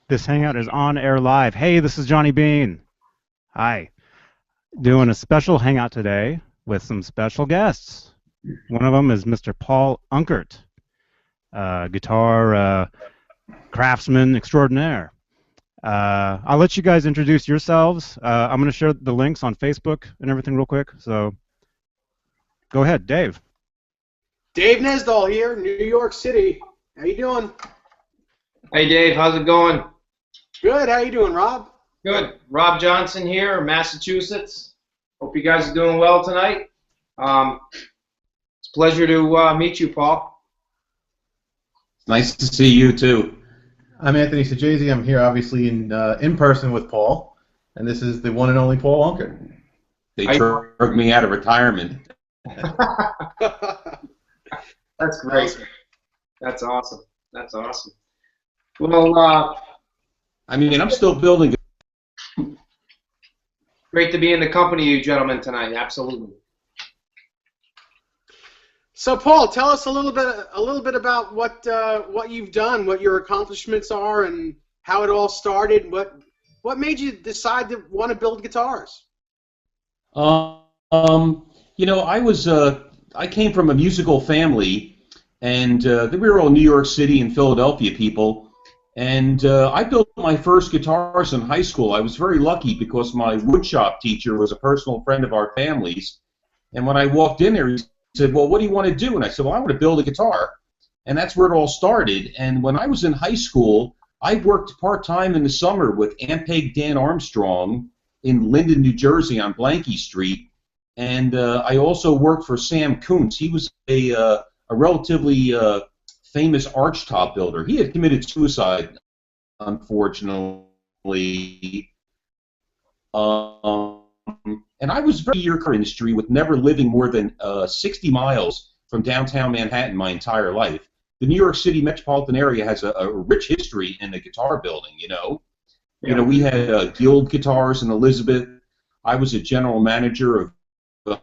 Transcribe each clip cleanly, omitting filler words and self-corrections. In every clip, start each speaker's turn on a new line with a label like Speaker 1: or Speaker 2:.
Speaker 1: This hangout is on air live. Hey, this is Johnny Bean. Hi. Doing a special hangout today with some special guests. One of them is Mr. Paul Unkert, guitar craftsman extraordinaire. I'll let you guys introduce yourselves. I'm going to share the links on Facebook and everything real quick. So go ahead, Dave.
Speaker 2: Dave Nesdall here, New York City. How you doing?
Speaker 3: Hey Dave, how's it going?
Speaker 2: Good. How you doing, Rob?
Speaker 3: Good. Rob Johnson here, Massachusetts. Hope you guys are doing well tonight. It's a pleasure to meet you, Paul.
Speaker 4: Nice to see you too.
Speaker 5: I'm Anthony Sajazi. I'm here, obviously, in person with Paul, and this is the one and only Paul Unkert.
Speaker 4: They drug me out of retirement.
Speaker 3: That's great. That's awesome. That's awesome. Well,
Speaker 4: I mean, I'm still building.
Speaker 3: Great to be in the company of you gentlemen tonight. Absolutely.
Speaker 2: So, Paul, tell us a little bit about what you've done, what your accomplishments are, and how it all started. What made you decide to want to build guitars?
Speaker 4: You know, I came from a musical family, and we were all New York City and Philadelphia people. And I built my first guitars in high school. I was very lucky because my woodshop teacher was a personal friend of our family's. And when I walked in there, he said, "Well, what do you want to do?" And I said, "Well, I want to build a guitar." And that's where it all started. And when I was in high school, I worked part-time in the summer with Ampeg Dan Armstrong in Linden, New Jersey on Blanky Street. And I also worked for Sam Kuntz. He was a relatively famous archtop builder. He had committed suicide, unfortunately. And I was very in the industry with never living more than 60 miles from downtown Manhattan my entire life. The New York City metropolitan area has a rich history in the guitar building, you know. Yeah. You know, we had Guild Guitars in Elizabeth. I was a general manager of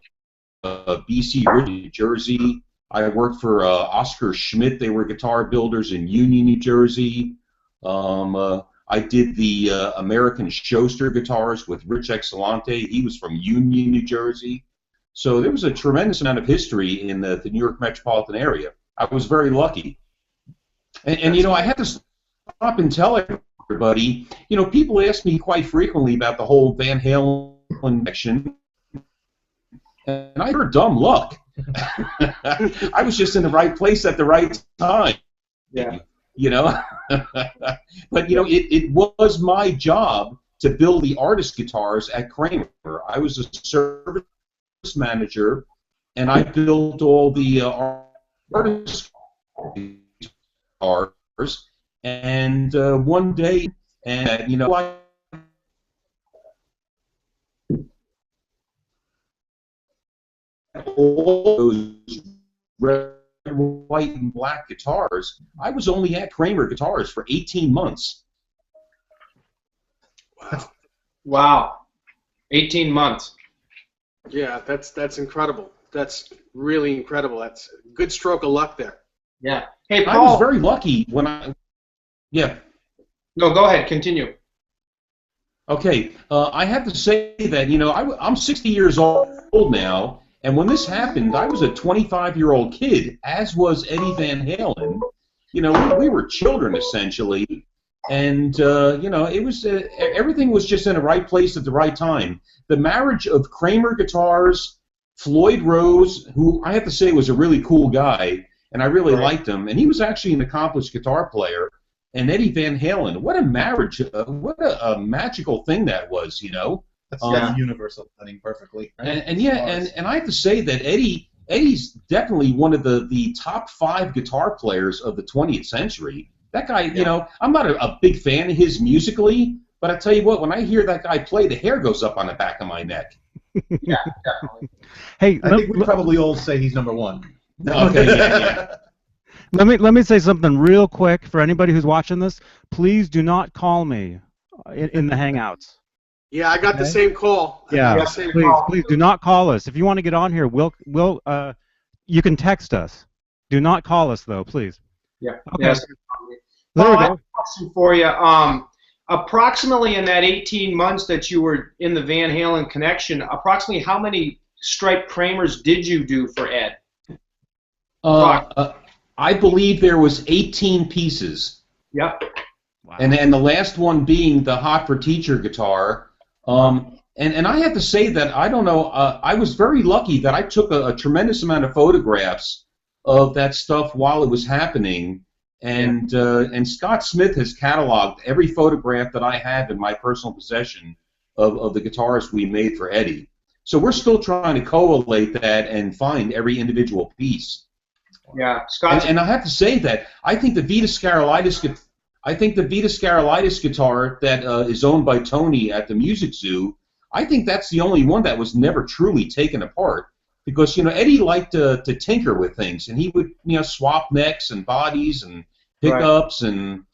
Speaker 4: BC Ridge, New Jersey. I worked for Oscar Schmidt. They were guitar builders in Union, New Jersey. I did the American Schuster guitars with Rich Excellente. He was from Union, New Jersey. So there was a tremendous amount of history in the New York metropolitan area. I was very lucky. And you know, I had to stop and tell everybody, you know, people ask me quite frequently about the whole Van Halen connection. And I heard dumb luck. I was just in the right place at the right time.
Speaker 3: Yeah.
Speaker 4: You know? But, you know, it was my job to build the artist guitars at Kramer. I was a service manager, and I built all the artist guitars. And one day, and, you know, all those red, white, and black guitars, I was only at Kramer Guitars for 18 months.
Speaker 2: Wow.
Speaker 3: Wow. 18 months.
Speaker 2: Yeah, that's incredible. That's really incredible. That's a good stroke of luck there.
Speaker 3: Yeah. Hey, Paul.
Speaker 4: I was very lucky when I... Yeah.
Speaker 3: No, go ahead. Continue.
Speaker 4: Okay. I have to say that, you know, I'm 60 years old now. And when this happened, I was a 25-year-old kid, as was Eddie Van Halen. You know, we were children, essentially. And, you know, it was everything was just in the right place at the right time. The marriage of Kramer Guitars, Floyd Rose, who I have to say was a really cool guy, and I really liked him, and he was actually an accomplished guitar player, and Eddie Van Halen. What a marriage, what a magical thing that was, you know?
Speaker 5: That's universal setting perfectly. Right?
Speaker 4: And I have to say that Eddie's definitely one of the top 5 guitar players of the 20th century. That guy, you know, I'm not a big fan of his musically, but I tell you what, when I hear that guy play, the hair goes up on the back of my neck.
Speaker 3: Yeah, definitely.
Speaker 1: Hey,
Speaker 5: I think we probably all say he's number one.
Speaker 4: Okay, yeah.
Speaker 1: Let me say something real quick for anybody who's watching this. Please do not call me in the Hangouts.
Speaker 2: Yeah, I got the same call.
Speaker 1: Yeah, please do not call us. If you want to get on here, you can text us. Do not call us though, please.
Speaker 3: Yeah.
Speaker 1: Okay.
Speaker 3: Yes.
Speaker 1: There
Speaker 3: Paul,
Speaker 1: we
Speaker 3: I have
Speaker 1: go.
Speaker 3: a question for you. approximately in that 18 months that you were in the Van Halen connection, approximately how many striped Kramers did you do for Ed?
Speaker 4: I believe there was 18 pieces.
Speaker 3: Yep.
Speaker 1: Wow.
Speaker 4: And the last one being the Hot for Teacher guitar. And I have to say that, I don't know, I was very lucky that I took a tremendous amount of photographs of that stuff while it was happening. And Scott Smith has cataloged every photograph that I have in my personal possession of the guitars we made for Eddie. So we're still trying to collate that and find every individual piece.
Speaker 3: Yeah, Scott.
Speaker 4: And I have to say that I think the Vita Scarolitis guitar that is owned by Tony at the Music Zoo, I think that's the only one that was never truly taken apart, because Eddie liked to tinker with things, and he would swap necks and bodies and pickups, and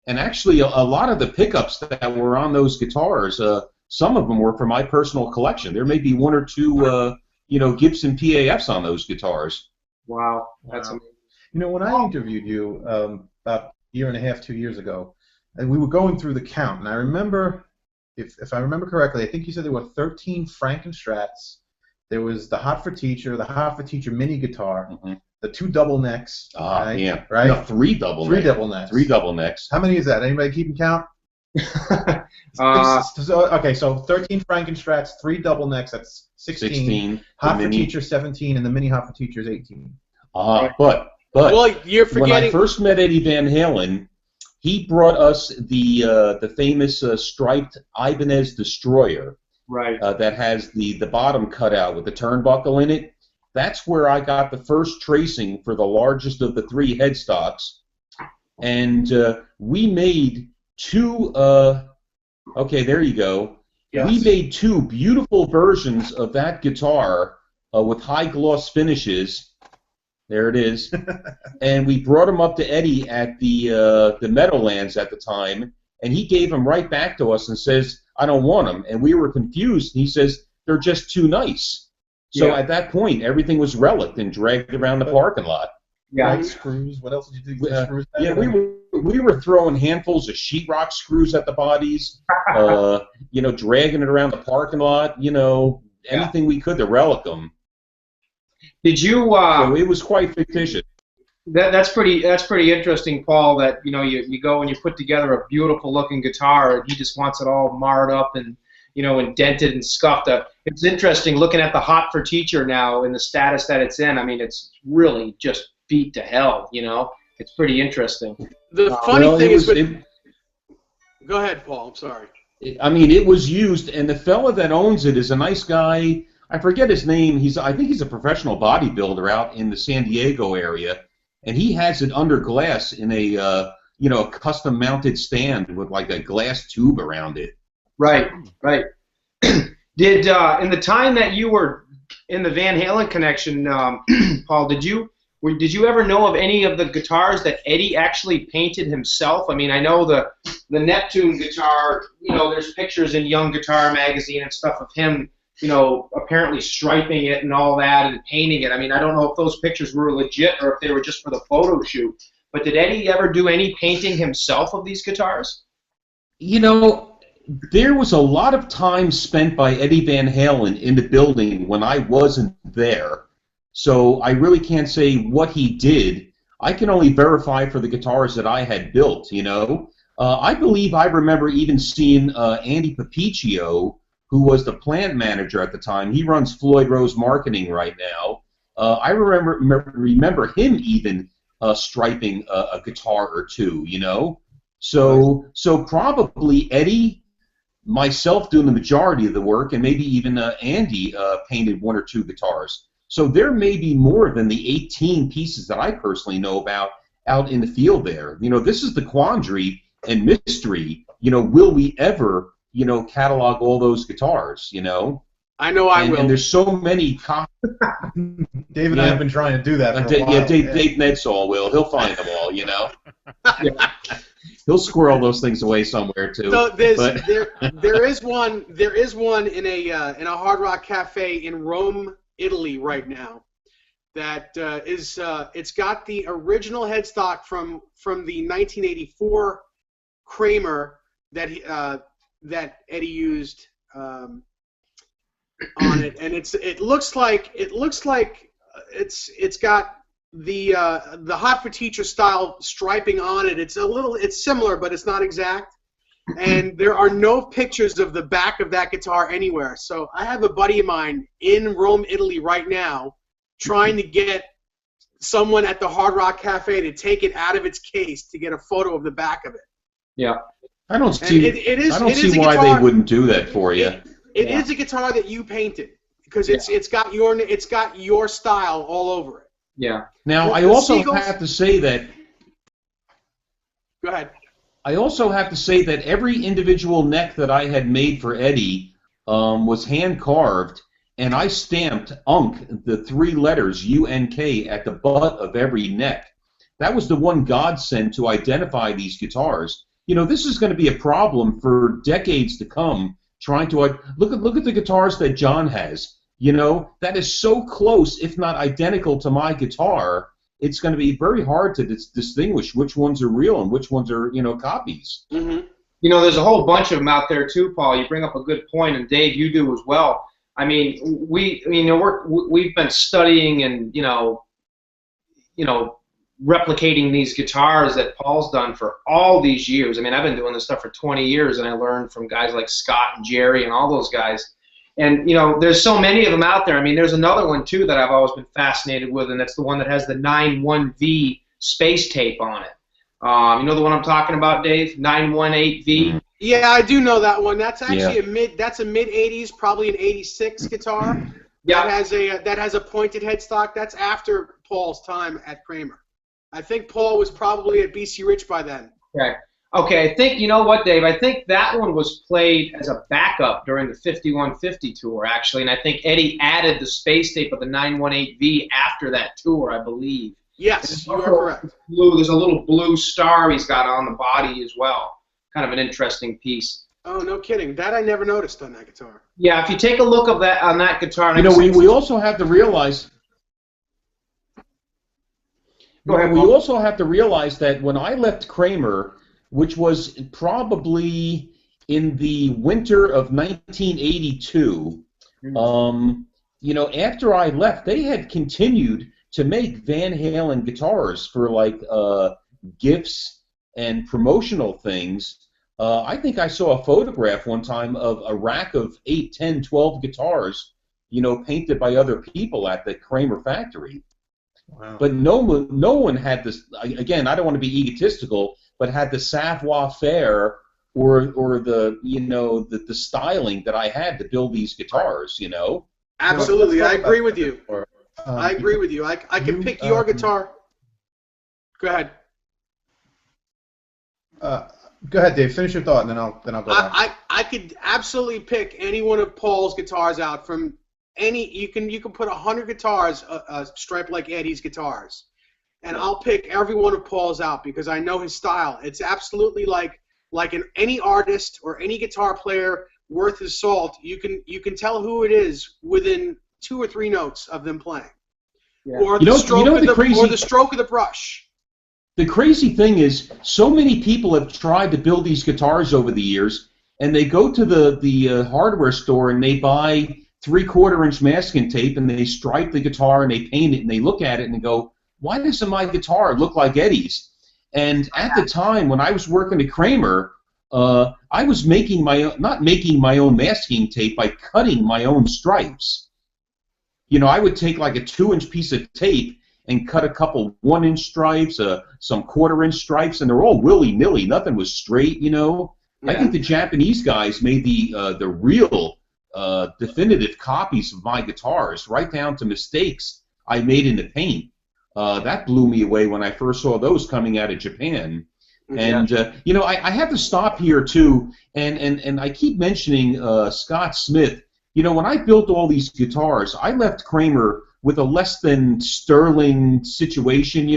Speaker 4: actually a lot of the pickups that were on those guitars, some of them were from my personal collection. There may be one or two Gibson PAFs on those guitars.
Speaker 3: Wow, that's amazing.
Speaker 5: When I interviewed you about a year and a half, 2 years ago, and we were going through the count, and I remember, if I remember correctly, I think you said there were 13 Frankenstrats. There was the Hot for Teacher, the Hot for Teacher mini guitar, the 2 double necks. Right?
Speaker 4: Yeah.
Speaker 5: Right?
Speaker 4: No, 3 double necks.
Speaker 5: 3 double necks.
Speaker 4: 3 double necks.
Speaker 5: How many is that? Anybody keeping count? Okay, so 13 Frankenstrats, 3 double necks, that's 16. Hot for Teacher, 17, and the mini Hot for Teacher is 18.
Speaker 4: But
Speaker 2: well, you're forgetting.
Speaker 4: When I first met Eddie Van Halen, he brought us the famous striped Ibanez Destroyer,
Speaker 3: right?
Speaker 4: That has the bottom cut out with the turnbuckle in it. That's where I got the first tracing for the largest of the 3 headstocks, and we made 2. Okay, there you go. Yes. We made 2 beautiful versions of that guitar with high gloss finishes. There it is. And we brought them up to Eddie at the Meadowlands at the time, and he gave them right back to us and says, "I don't want them." And we were confused. He says, "They're just too nice." So at that point, everything was relicked and dragged around the parking lot.
Speaker 5: Yeah. White screws. What else did you do? Screws
Speaker 4: we were throwing handfuls of sheetrock screws at the bodies, dragging it around the parking lot. Anything we could to relic them.
Speaker 3: Did you?
Speaker 4: So it was quite fictitious.
Speaker 3: That's pretty interesting, Paul. That you go and you put together a beautiful looking guitar, and he just wants it all marred up and indented and scuffed up. It's interesting looking at the Hot for Teacher now and the status that it's in. I mean, it's really just beat to hell. It's pretty interesting.
Speaker 2: The funny thing is, go ahead, Paul. I'm sorry.
Speaker 4: I mean, it was used, and the fella that owns it is a nice guy. I forget his name. I think he's a professional bodybuilder out in the San Diego area, and he has it under glass in a custom mounted stand with like a glass tube around it.
Speaker 3: Right. Did in the time that you were in the Van Halen connection, Paul, did you ever know of any of the guitars that Eddie actually painted himself? I mean, I know the Neptune guitar. There's pictures in Young Guitar magazine and stuff of him. Apparently striping it and all that and painting it. I mean, I don't know if those pictures were legit or if they were just for the photo shoot. But did Eddie ever do any painting himself of these guitars?
Speaker 4: There was a lot of time spent by Eddie Van Halen in the building when I wasn't there. So I really can't say what he did. I can only verify for the guitars that I had built, I believe I remember even seeing Andy Papiccio, who was the plant manager at the time. He runs Floyd Rose Marketing right now. I remember him even striping a guitar or two, So probably Eddie, myself doing the majority of the work, and maybe even Andy painted 1 or 2 guitars. So there may be more than the 18 pieces that I personally know about out in the field there. This is the quandary and mystery. Will we ever catalog all those guitars, I know I will. And there's so many
Speaker 5: Dave and I have been trying to do that for a while.
Speaker 4: Yeah, Dave Nedsall will. He'll find them all, Yeah. He'll squirrel those things away somewhere too.
Speaker 2: So there is one in a Hard Rock Cafe in Rome, Italy right now. That it's got the original headstock from the 1984 Kramer that Eddie used on it, and it looks like it's got the Hot for Teacher style striping on it. It's similar, but it's not exact. And there are no pictures of the back of that guitar anywhere. So I have a buddy of mine in Rome, Italy right now trying to get someone at the Hard Rock Cafe to take it out of its case to get a photo of the back of it.
Speaker 3: Yeah.
Speaker 4: I don't see why
Speaker 2: guitar,
Speaker 4: they wouldn't do that for you.
Speaker 2: It is a guitar that you painted because it's got your style all over it.
Speaker 3: Yeah.
Speaker 4: Now I also have to say that.
Speaker 2: Go ahead.
Speaker 4: I also have to say that every individual neck that I had made for Eddie was hand carved, and I stamped UNK, the 3 letters UNK, at the butt of every neck. That was the one godsend to identify these guitars. You know, this is going to be a problem for decades to come. Trying to look at the guitars that John has. You know, that is so close, if not identical, to my guitar. It's going to be very hard to distinguish which ones are real and which ones are, copies.
Speaker 2: Mm-hmm.
Speaker 3: You know, there's a whole bunch of them out there too, Paul. You bring up a good point, and Dave, you do as well. I mean, we've been studying and replicating these guitars that Paul's done for all these years. I mean, I've been doing this stuff for 20 years, and I learned from guys like Scott and Jerry and all those guys. And, there's so many of them out there. I mean, there's another one, too, that I've always been fascinated with, and that's the one that has the 91V space tape on it. You know the one I'm talking about, Dave? 918V?
Speaker 2: Yeah, I do know that one. That's actually a mid-'80s, probably an 86 guitar.
Speaker 3: Yeah.
Speaker 2: That has a pointed headstock. That's after Paul's time at Kramer. I think Paul was probably at BC Rich by then.
Speaker 3: Okay, I think, you know what, Dave? I think that one was played as a backup during the 5150 tour, actually, and I think Eddie added the space tape of the 918V after that tour, I believe.
Speaker 2: Yes, you are correct.
Speaker 3: There's a little blue star he's got on the body as well. Kind of an interesting piece.
Speaker 2: Oh, no kidding. That I never noticed on that guitar.
Speaker 3: Yeah, if you take a look of that on that guitar...
Speaker 4: we also have to realize...
Speaker 3: Go ahead,
Speaker 4: we
Speaker 3: Paul.
Speaker 4: also have to realize that when I left Kramer, which was probably in the winter of 1982, after I left, they had continued to make Van Halen guitars for like gifts and promotional things. I think I saw a photograph one time of a rack of 8, 10, 12 guitars, painted by other people at the Kramer factory.
Speaker 5: Wow.
Speaker 4: But no one had this. Again, I don't want to be egotistical, but had the savoir-faire or the the styling that I had to build these guitars.
Speaker 2: Absolutely, I agree with you. I agree with you. I can pick your guitar. Go ahead.
Speaker 5: Go ahead, Dave. Finish your thought, and then I'll go on.
Speaker 2: I could absolutely pick any one of Paul's guitars out from any. You can put 100 guitars striped like Eddie's guitars, and I'll pick every one of Paul's out because I know his style. It's absolutely like any artist or any guitar player worth his salt. You can tell who it is within 2 or 3 notes of them playing, or the stroke of the brush.
Speaker 4: The crazy thing is, so many people have tried to build these guitars over the years, and they go to the hardware store and they buy 3/4-inch masking tape and they stripe the guitar and they paint it and they look at it and they go, why doesn't my guitar look like Eddie's? And at the time when I was working at Kramer, I was not making my own masking tape by cutting my own stripes. I would take like a 2-inch piece of tape and cut a couple 1-inch stripes, some 1/4-inch stripes, and they're all willy-nilly. Nothing was straight,
Speaker 2: Yeah.
Speaker 4: I think the Japanese guys made the real definitive copies of my guitars, right down to mistakes I made in the paint. That blew me away when I first saw those coming out of Japan. And I have to stop here too, and I keep mentioning Scott Smith. When I built all these guitars, I left Kramer with a less than sterling situation.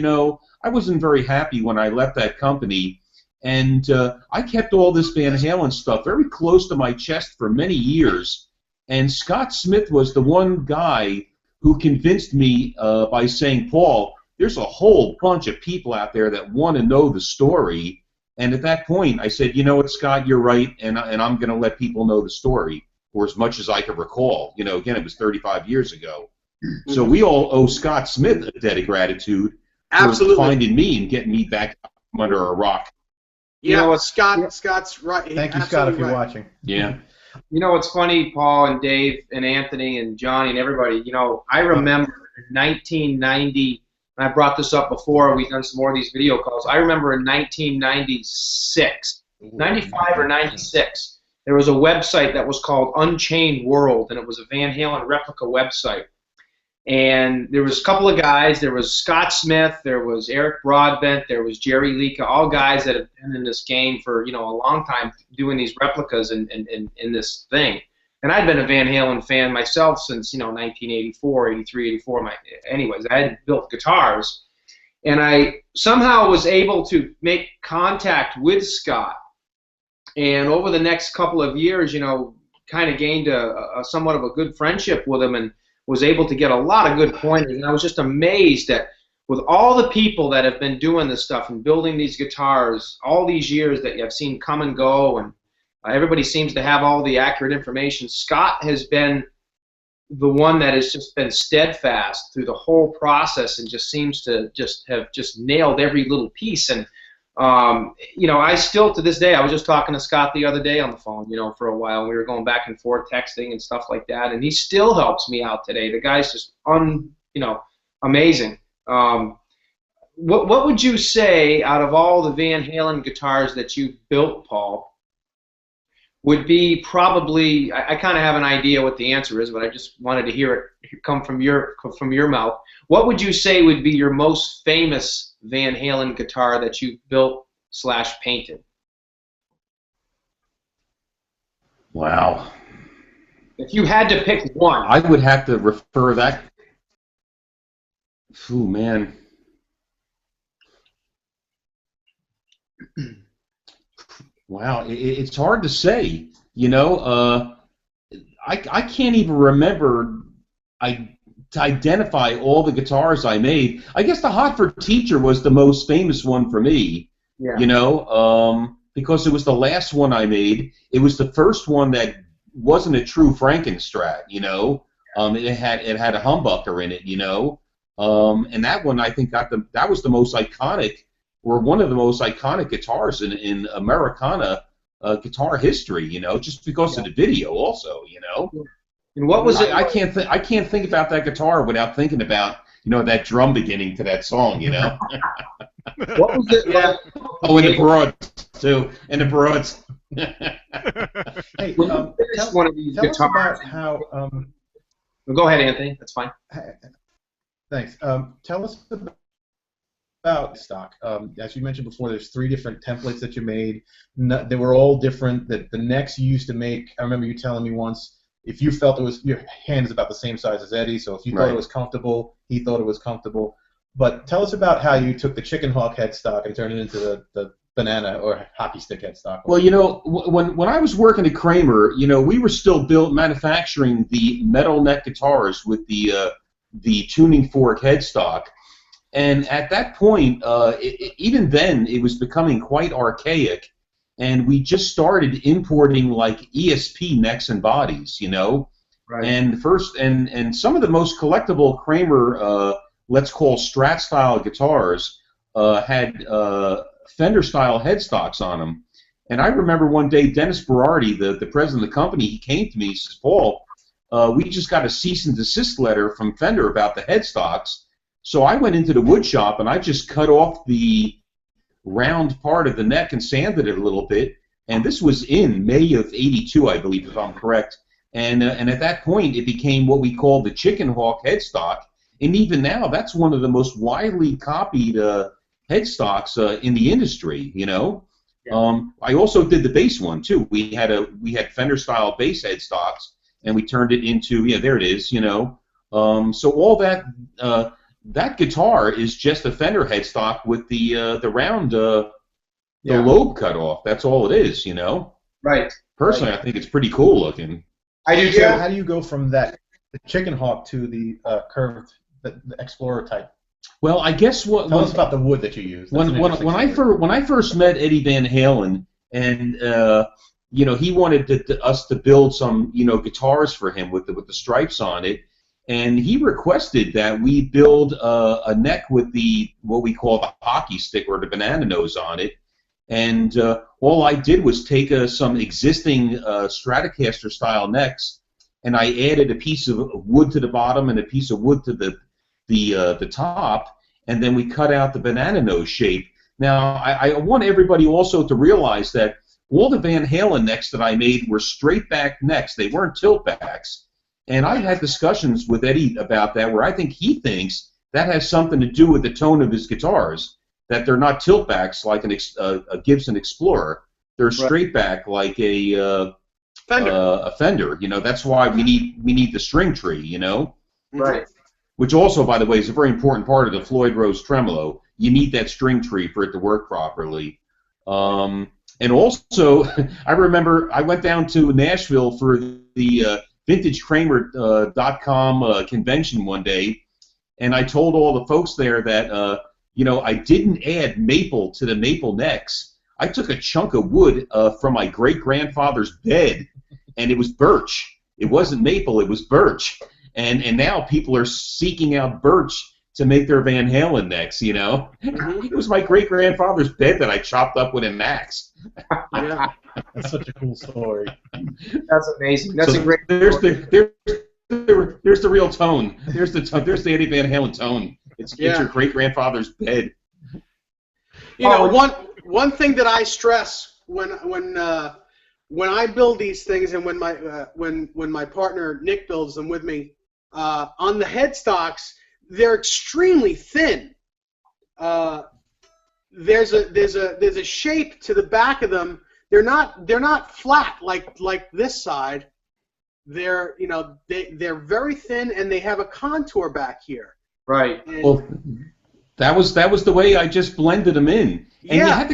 Speaker 4: I wasn't very happy when I left that company, and I kept all this Van Halen stuff very close to my chest for many years. And Scott Smith was the one guy who convinced me by saying, Paul, there's a whole bunch of people out there that want to know the story, And at that point, I said, you know what, Scott, you're right, and I'm going to let people know the story, or as much as I can recall. You know, again, it was 35 years ago. So we all owe Scott Smith a debt of gratitude for
Speaker 2: Absolutely.
Speaker 4: finding me and getting me back from under a rock.
Speaker 2: Yeah,
Speaker 3: You know what?
Speaker 2: Scott's right.
Speaker 5: Thank you, Scott, if you're
Speaker 2: right.
Speaker 5: watching.
Speaker 4: Yeah.
Speaker 3: You know what's funny, Paul and Dave and Anthony and Johnny and everybody, you know, I remember in 1990, and I brought this up before, we've done some more of these video calls. I remember in 1996, 95 or 96, there was a website that was called Unchained World, and it was a Van Halen replica website. And there was a couple of guys. There was Scott Smith, there was Eric Broadbent, there was Jerry Leka, all guys that have been in this game for, you know, a long time doing these replicas in this thing. And I'd been a Van Halen fan myself since, you know, 1984, 83, 84. Anyways, I had built guitars. And I somehow was able to make contact with Scott. And over the next couple of years, you know, kind of gained a somewhat of a good friendship with him, and was able to get a lot of good pointers. And I was just amazed that with all the people that have been doing this stuff and building these guitars all these years that I've seen come and go, and everybody seems to have all the accurate information, Scott has been the one that has just been steadfast through the whole process and just seems to just have just nailed every little piece. And you know, I still, to this day, I was just talking to Scott the other day on the phone, you know, for a while. We were going back and forth texting and stuff like that, and he still helps me out today. The guy's just you know, amazing. What would you say out of all the Van Halen guitars that you built, Paul, would be probably, I kind of have an idea what the answer is, but I just wanted to hear it come from your mouth. What would you say would be your most famous Van Halen guitar that you built / painted?
Speaker 4: Wow.
Speaker 3: If you had to pick one.
Speaker 4: I would have to refer that. Ooh, man. Wow, it's hard to say. You know, I can't even remember to identify all the guitars I made. I guess the Hot for Teacher was the most famous one for me.
Speaker 3: Yeah.
Speaker 4: You know, because it was the last one I made. It was the first one that wasn't a true Frankenstrat. You know, it had a humbucker in it. You know, and that one I think that was the most iconic, or one of the most iconic guitars in Americana guitar history, you know, just because of the video also, you know.
Speaker 3: And what was it?
Speaker 4: I can't think about that guitar without thinking about, you know, that drum beginning to that song, you know.
Speaker 3: What was it? Yeah.
Speaker 4: Oh, and the broads too, and the broads.
Speaker 5: Hey,
Speaker 3: One of these
Speaker 5: tell us
Speaker 3: guitars.
Speaker 5: about how.
Speaker 3: Go ahead, Anthony. That's fine.
Speaker 5: Thanks. Tell us about stock. As you mentioned before, there's 3 different templates that you made. They were all different. The necks you used to make, I remember you telling me once, if you felt it was, your hand is about the same size as Eddie, so if you thought it was comfortable, he thought it was comfortable. But tell us about how you took the chicken hawk headstock and turned it into the banana or hockey stick headstock.
Speaker 4: Well, you know, when I was working at Kramer, you know, we were still manufacturing the metal neck guitars with the tuning fork headstock. And at that point, even then, it was becoming quite archaic, and we just started importing like ESP necks and bodies, you know.
Speaker 3: Right.
Speaker 4: And some of the most collectible Kramer, let's call Strat style guitars, had Fender style headstocks on them. And I remember one day Dennis Berardi, the president of the company, he came to me. He says, "Paul, we just got a cease and desist letter from Fender about the headstocks." So I went into the wood shop and I just cut off the round part of the neck and sanded it a little bit. And this was in May of '82, I believe, if I'm correct. And at that point, it became what we call the chicken hawk headstock. And even now, that's one of the most widely copied headstocks in the industry. You know, yeah. I also did the bass one too. We had Fender style bass headstocks, and we turned it into, yeah, there it is. You know, so all that. That guitar is just a Fender headstock with the round lobe cut off. That's all it is, you know.
Speaker 3: Right.
Speaker 4: Personally, I think it's pretty cool looking.
Speaker 3: I do too.
Speaker 5: How do you go from the chicken hawk to the curved, the Explorer type
Speaker 4: Well, I guess
Speaker 5: Tell us about the wood that you used. That's an interesting story.
Speaker 4: when I first met Eddie Van Halen, and you know, he wanted us to build some, you know, guitars for him with the stripes on it, and he requested that we build a neck with what we call the hockey stick or the banana nose on it. And all I did was take some existing Stratocaster style necks, and I added a piece of wood to the bottom and a piece of wood to the top, and then we cut out the banana nose shape. Now, I want everybody also to realize that all the Van Halen necks that I made were straight back necks. They weren't tilt backs. And I've had discussions with Eddie about that, where I think he thinks that has something to do with the tone of his guitars, that they're not tilt backs like a Gibson Explorer. They're straight back like a Fender. You know, that's why we need the string tree. You know,
Speaker 3: Right.
Speaker 4: which also, by the way, is a very important part of the Floyd Rose tremolo. You need that string tree for it to work properly. And also, I remember I went down to Nashville for the VintageKramer.com convention one day, and I told all the folks there that you know, I didn't add maple to the maple necks. I took a chunk of wood from my great-grandfather's bed, and it was birch. It wasn't maple, it was birch. And now people are seeking out birch to make their Van Halen necks, you know? It was my great-grandfather's bed that I chopped up with an axe.
Speaker 2: Yeah.
Speaker 5: That's such a cool story.
Speaker 3: That's amazing. That's
Speaker 4: So
Speaker 3: a great.
Speaker 4: there's the real tone. There's the Eddie Van Halen tone. It's your great-grandfather's bed.
Speaker 2: You know, one thing that I stress when I build these things, and when my partner Nick builds them with me, on the headstocks, they're extremely thin. There's a shape to the back of them. They're not flat like this side. They're they're very thin, and they have a contour back here.
Speaker 3: Right.
Speaker 2: And
Speaker 4: Well, that was the way I just blended them in. And
Speaker 2: Yeah.
Speaker 4: you had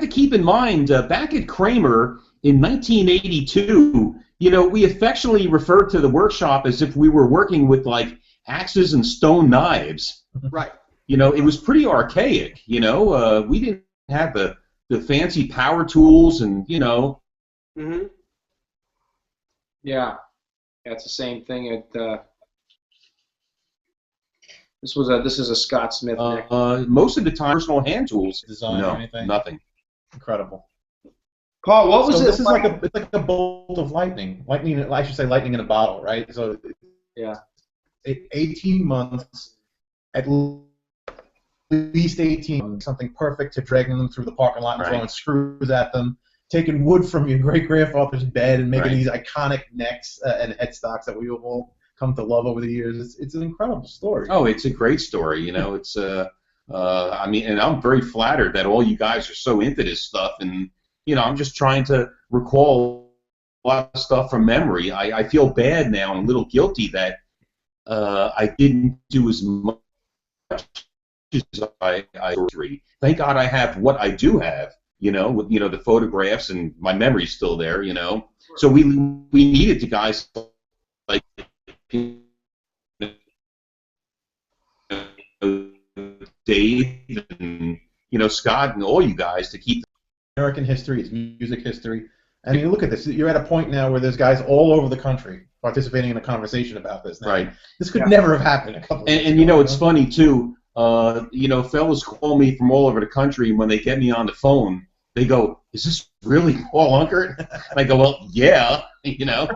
Speaker 4: to keep in mind back at Kramer in 1982, you know, we affectionately referred to the workshop as if we were working with like axes and stone knives.
Speaker 2: Right.
Speaker 4: You know, it was pretty archaic. You know, we didn't have the fancy power tools, and you know.
Speaker 2: Mm-hmm.
Speaker 3: Yeah. That's the same thing at. This is a Scott Smith neck.
Speaker 4: Most of the time, personal hand tools.
Speaker 5: Design
Speaker 4: no,
Speaker 5: or anything?
Speaker 4: nothing.
Speaker 5: Incredible.
Speaker 3: Paul, what was
Speaker 5: So
Speaker 3: it?
Speaker 5: this is it's like a bolt of lightning. I should say lightning in a bottle, right? So
Speaker 3: Yeah.
Speaker 5: 18 months, at least 18 months, something perfect to dragging them through the parking lot and
Speaker 4: Right.
Speaker 5: throwing screws at them, taking wood from your great-grandfather's bed and making
Speaker 4: Right.
Speaker 5: these iconic necks and headstocks that we all come to love over the years. It's an incredible story.
Speaker 4: Oh, it's a great story. You know, it's I mean, and I'm very flattered that all you guys are so into this stuff, and you know, I'm just trying to recall a lot of stuff from memory. I feel bad now and a little guilty that I didn't do as much as I Thank God I have what I do have. You know, with the photographs, and my memory's still there. You know, so we needed the guys like Dave and Scott and all you guys to keep.
Speaker 5: American history, it's music history. I mean, look at this. You're at a point now where there's guys all over the country participating in a conversation about this. Now,
Speaker 4: Right.
Speaker 5: This could never have happened a couple of years
Speaker 4: And you
Speaker 5: ago,
Speaker 4: know, it's funny too. Fellas call me from all over the country, and when they get me on the phone, they go, "Is this really Paul Unkert?" And I go, "Well, yeah." You know.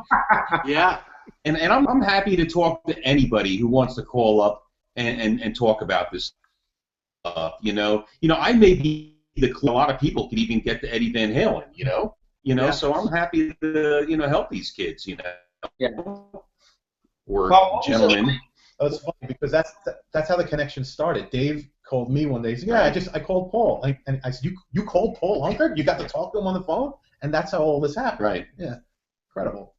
Speaker 2: Yeah.
Speaker 4: And I'm happy to talk to anybody who wants to call up and talk about this stuff. I may be a lot of people could even get to Eddie Van Halen.
Speaker 2: Yeah.
Speaker 4: So I'm happy to help these kids.
Speaker 3: Yeah.
Speaker 4: Or
Speaker 3: Paul, what was it
Speaker 4: gentlemen.
Speaker 3: like?
Speaker 5: Oh, it's funny because that's how the connection started. Dave called me one day. He said, "Yeah, I called Paul." And I said, "You called Paul Unkert? You got to talk to him on the phone?" And that's how all this happened.
Speaker 4: Right.
Speaker 5: Yeah. Incredible.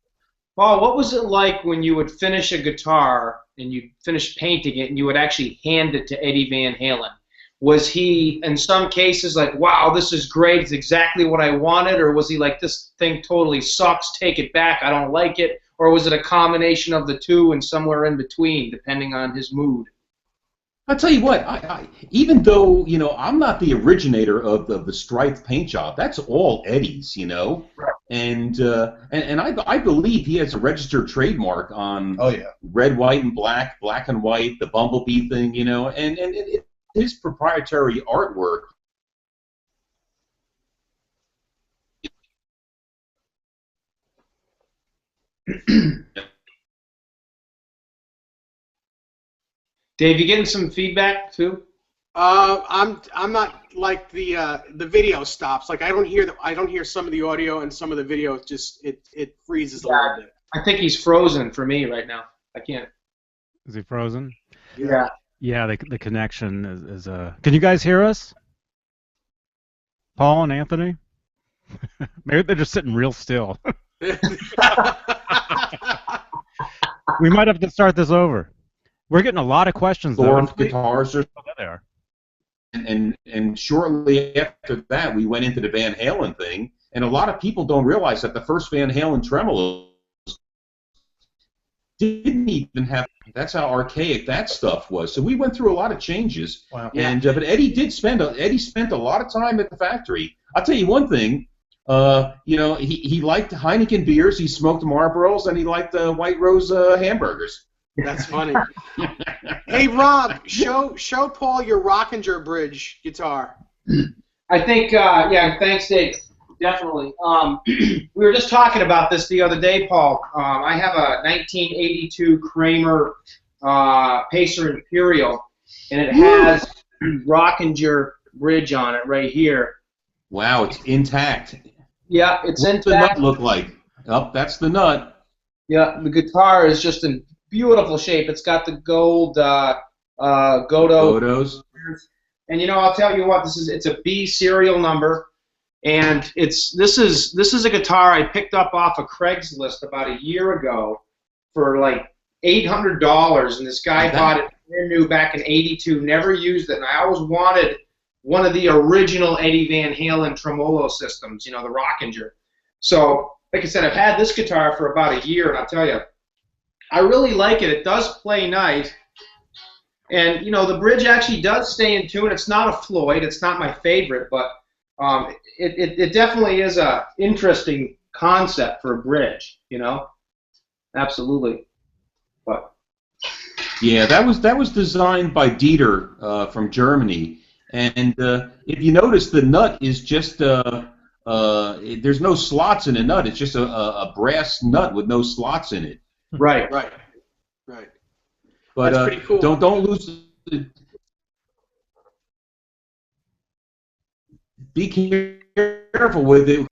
Speaker 3: Paul, what was it like when you would finish a guitar and you'd finish painting it and you would actually hand it to Eddie Van Halen? Was he, in some cases, like, "Wow, this is great, it's exactly what I wanted," or was he like, "This thing totally sucks, take it back, I don't like it," or was it a combination of the two and somewhere in between, depending on his mood?
Speaker 4: I'll tell you what, even though, you know, I'm not the originator of the striped paint job, that's all Eddie's, you know.
Speaker 3: Right.
Speaker 4: And I believe he has a registered trademark on
Speaker 5: Oh yeah.
Speaker 4: red, white, and black, black and white, the bumblebee thing, you know, and his proprietary artwork.
Speaker 3: Dave, you getting some feedback too?
Speaker 2: I'm not like the video stops. Like I don't hear some of the audio and some of the video. It freezes a little bit.
Speaker 3: I think he's frozen for me right now. I can't.
Speaker 1: Is he frozen?
Speaker 3: Yeah.
Speaker 1: Yeah, the connection is Can you guys hear us? Paul and Anthony? Maybe they're just sitting real still. We might have to start this over. We're getting a lot of questions though.
Speaker 4: Thorn's guitars are
Speaker 1: Oh, there they are.
Speaker 4: and shortly after that we went into the Van Halen thing, and a lot of people don't realize that the first Van Halen tremolos didn't even have. That's how archaic that stuff was. So we went through a lot of changes.
Speaker 5: Wow.
Speaker 4: And but Eddie spent a lot of time at the factory. I'll tell you one thing. You know, he liked Heineken beers, he smoked Marlboros, and he liked White Rose hamburgers.
Speaker 2: That's funny. Hey Rob, show Paul your Rockinger Bridge guitar.
Speaker 3: I think, yeah, thanks, Dave. Definitely. We were just talking about this the other day, Paul. I have a 1982 Kramer Pacer Imperial, and it has Rockinger Bridge on it right here.
Speaker 4: Wow, it's intact.
Speaker 3: Yeah, it's
Speaker 4: What's the
Speaker 3: intact.
Speaker 4: nut look like? Oh, that's the nut.
Speaker 3: Yeah, the guitar is just in beautiful shape. It's got the gold Godo.
Speaker 4: Photos.
Speaker 3: And you know, I'll tell you what, it's a B serial number, and this is a guitar I picked up off of Craigslist about a year ago for like $800, and this guy bought it brand new back in '82, never used it, and I always wanted one of the original Eddie Van Halen tremolo systems, you know, the Rockinger. So, like I said, I've had this guitar for about a year, and I'll tell you, I really like it. It does play nice. And, you know, the bridge actually does stay in tune. It's not a Floyd. It's not my favorite, but it definitely is a interesting concept for a bridge, you know? Absolutely. But
Speaker 4: Yeah, that was designed by Dieter from Germany. And if you notice, the nut is just there's no slots in the nut. It's just a brass nut with no slots in it.
Speaker 3: right.
Speaker 4: But
Speaker 2: That's pretty cool.
Speaker 4: don't lose. Be careful with it.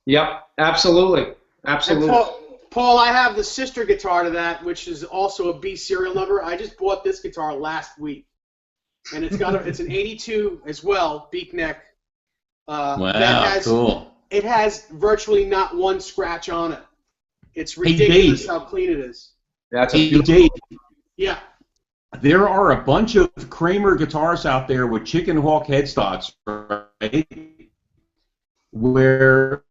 Speaker 3: Yep, absolutely. Absolutely.
Speaker 2: And Paul, I have the sister guitar to that, which is also a B serial number. I just bought this guitar last week, and it's an '82 as well, beak neck.
Speaker 4: Wow, cool.
Speaker 2: It has virtually not one scratch on it. It's ridiculous how clean it is.
Speaker 3: That's a
Speaker 4: Hey,
Speaker 3: beautiful.
Speaker 4: Dave,
Speaker 2: Yeah.
Speaker 4: there are a bunch of Kramer guitars out there with chicken hawk headstocks, right? Where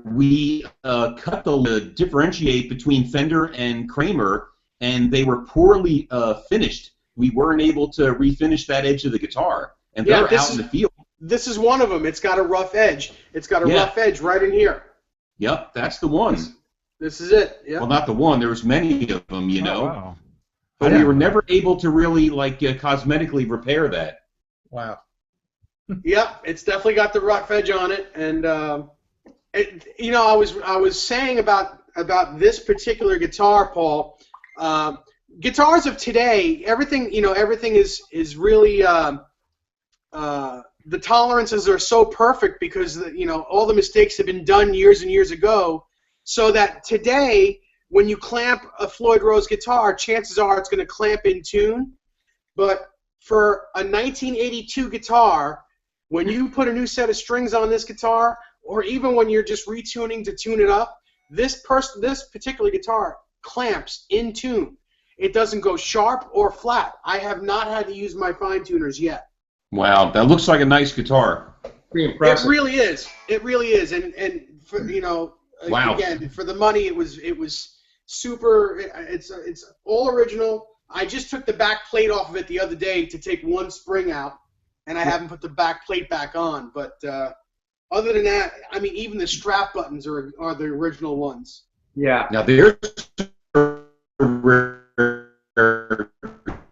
Speaker 4: we cut the differentiate between Fender and Kramer, and they were poorly finished. We weren't able to refinish that edge of the guitar, and
Speaker 2: Yeah,
Speaker 4: they're out in the field.
Speaker 2: This is one of them. It's got a rough edge. It's got a rough edge right in here.
Speaker 4: Yep, that's the one.
Speaker 2: This is it. Yeah.
Speaker 4: Well, not the one. There was many of them, you know.
Speaker 1: Oh, wow.
Speaker 4: But we were never able to really like cosmetically repair that.
Speaker 5: Wow.
Speaker 2: Yep, it's definitely got the rough edge on it, and you know, I was saying about this particular guitar, Paul. Guitars of today, everything is really the tolerances are so perfect because all the mistakes have been done years and years ago, so that today when you clamp a Floyd Rose guitar, chances are it's going to clamp in tune. But for a 1982 guitar, when you put a new set of strings on this guitar, or even when you're just retuning to tune it up, this particular guitar clamps in tune. It doesn't go sharp or flat. I have not had to use my fine tuners yet.
Speaker 4: Wow, that looks like a nice guitar.
Speaker 3: Pretty impressive.
Speaker 2: It really is. It really is. And for,
Speaker 4: Wow.
Speaker 2: again, for the money, it was super. It's all original. I just took the back plate off of it the other day to take one spring out, and I haven't put the back plate back on. But other than that, I mean, even the strap buttons are the original ones.
Speaker 3: Yeah.
Speaker 4: Now there's a rare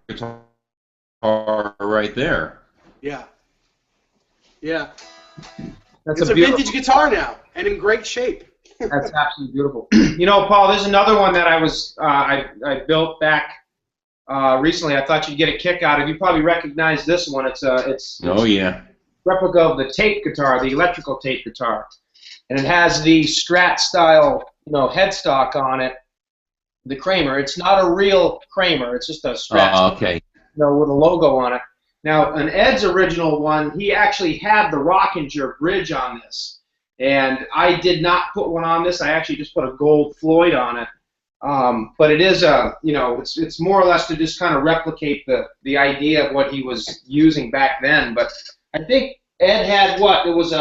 Speaker 4: guitar right there.
Speaker 2: Yeah. Yeah.
Speaker 3: That's
Speaker 2: It's a
Speaker 3: beautiful
Speaker 2: vintage guitar now, and in great shape.
Speaker 3: That's absolutely beautiful. You know, Paul, there's another one that I built back recently. I thought you'd get a kick out of. You probably recognize this one. It's
Speaker 4: Oh yeah.
Speaker 3: replica of the tape guitar, the electrical tape guitar, and it has the Strat style, headstock on it. The Kramer. It's not a real Kramer. It's just a Strat.
Speaker 4: Okay.
Speaker 3: With a logo on it. Now, an Ed's original one, he actually had the Rockinger bridge on this, and I did not put one on this. I actually just put a gold Floyd on it. But it is it's more or less to just kind of replicate the idea of what he was using back then. But I think Ed had what? It was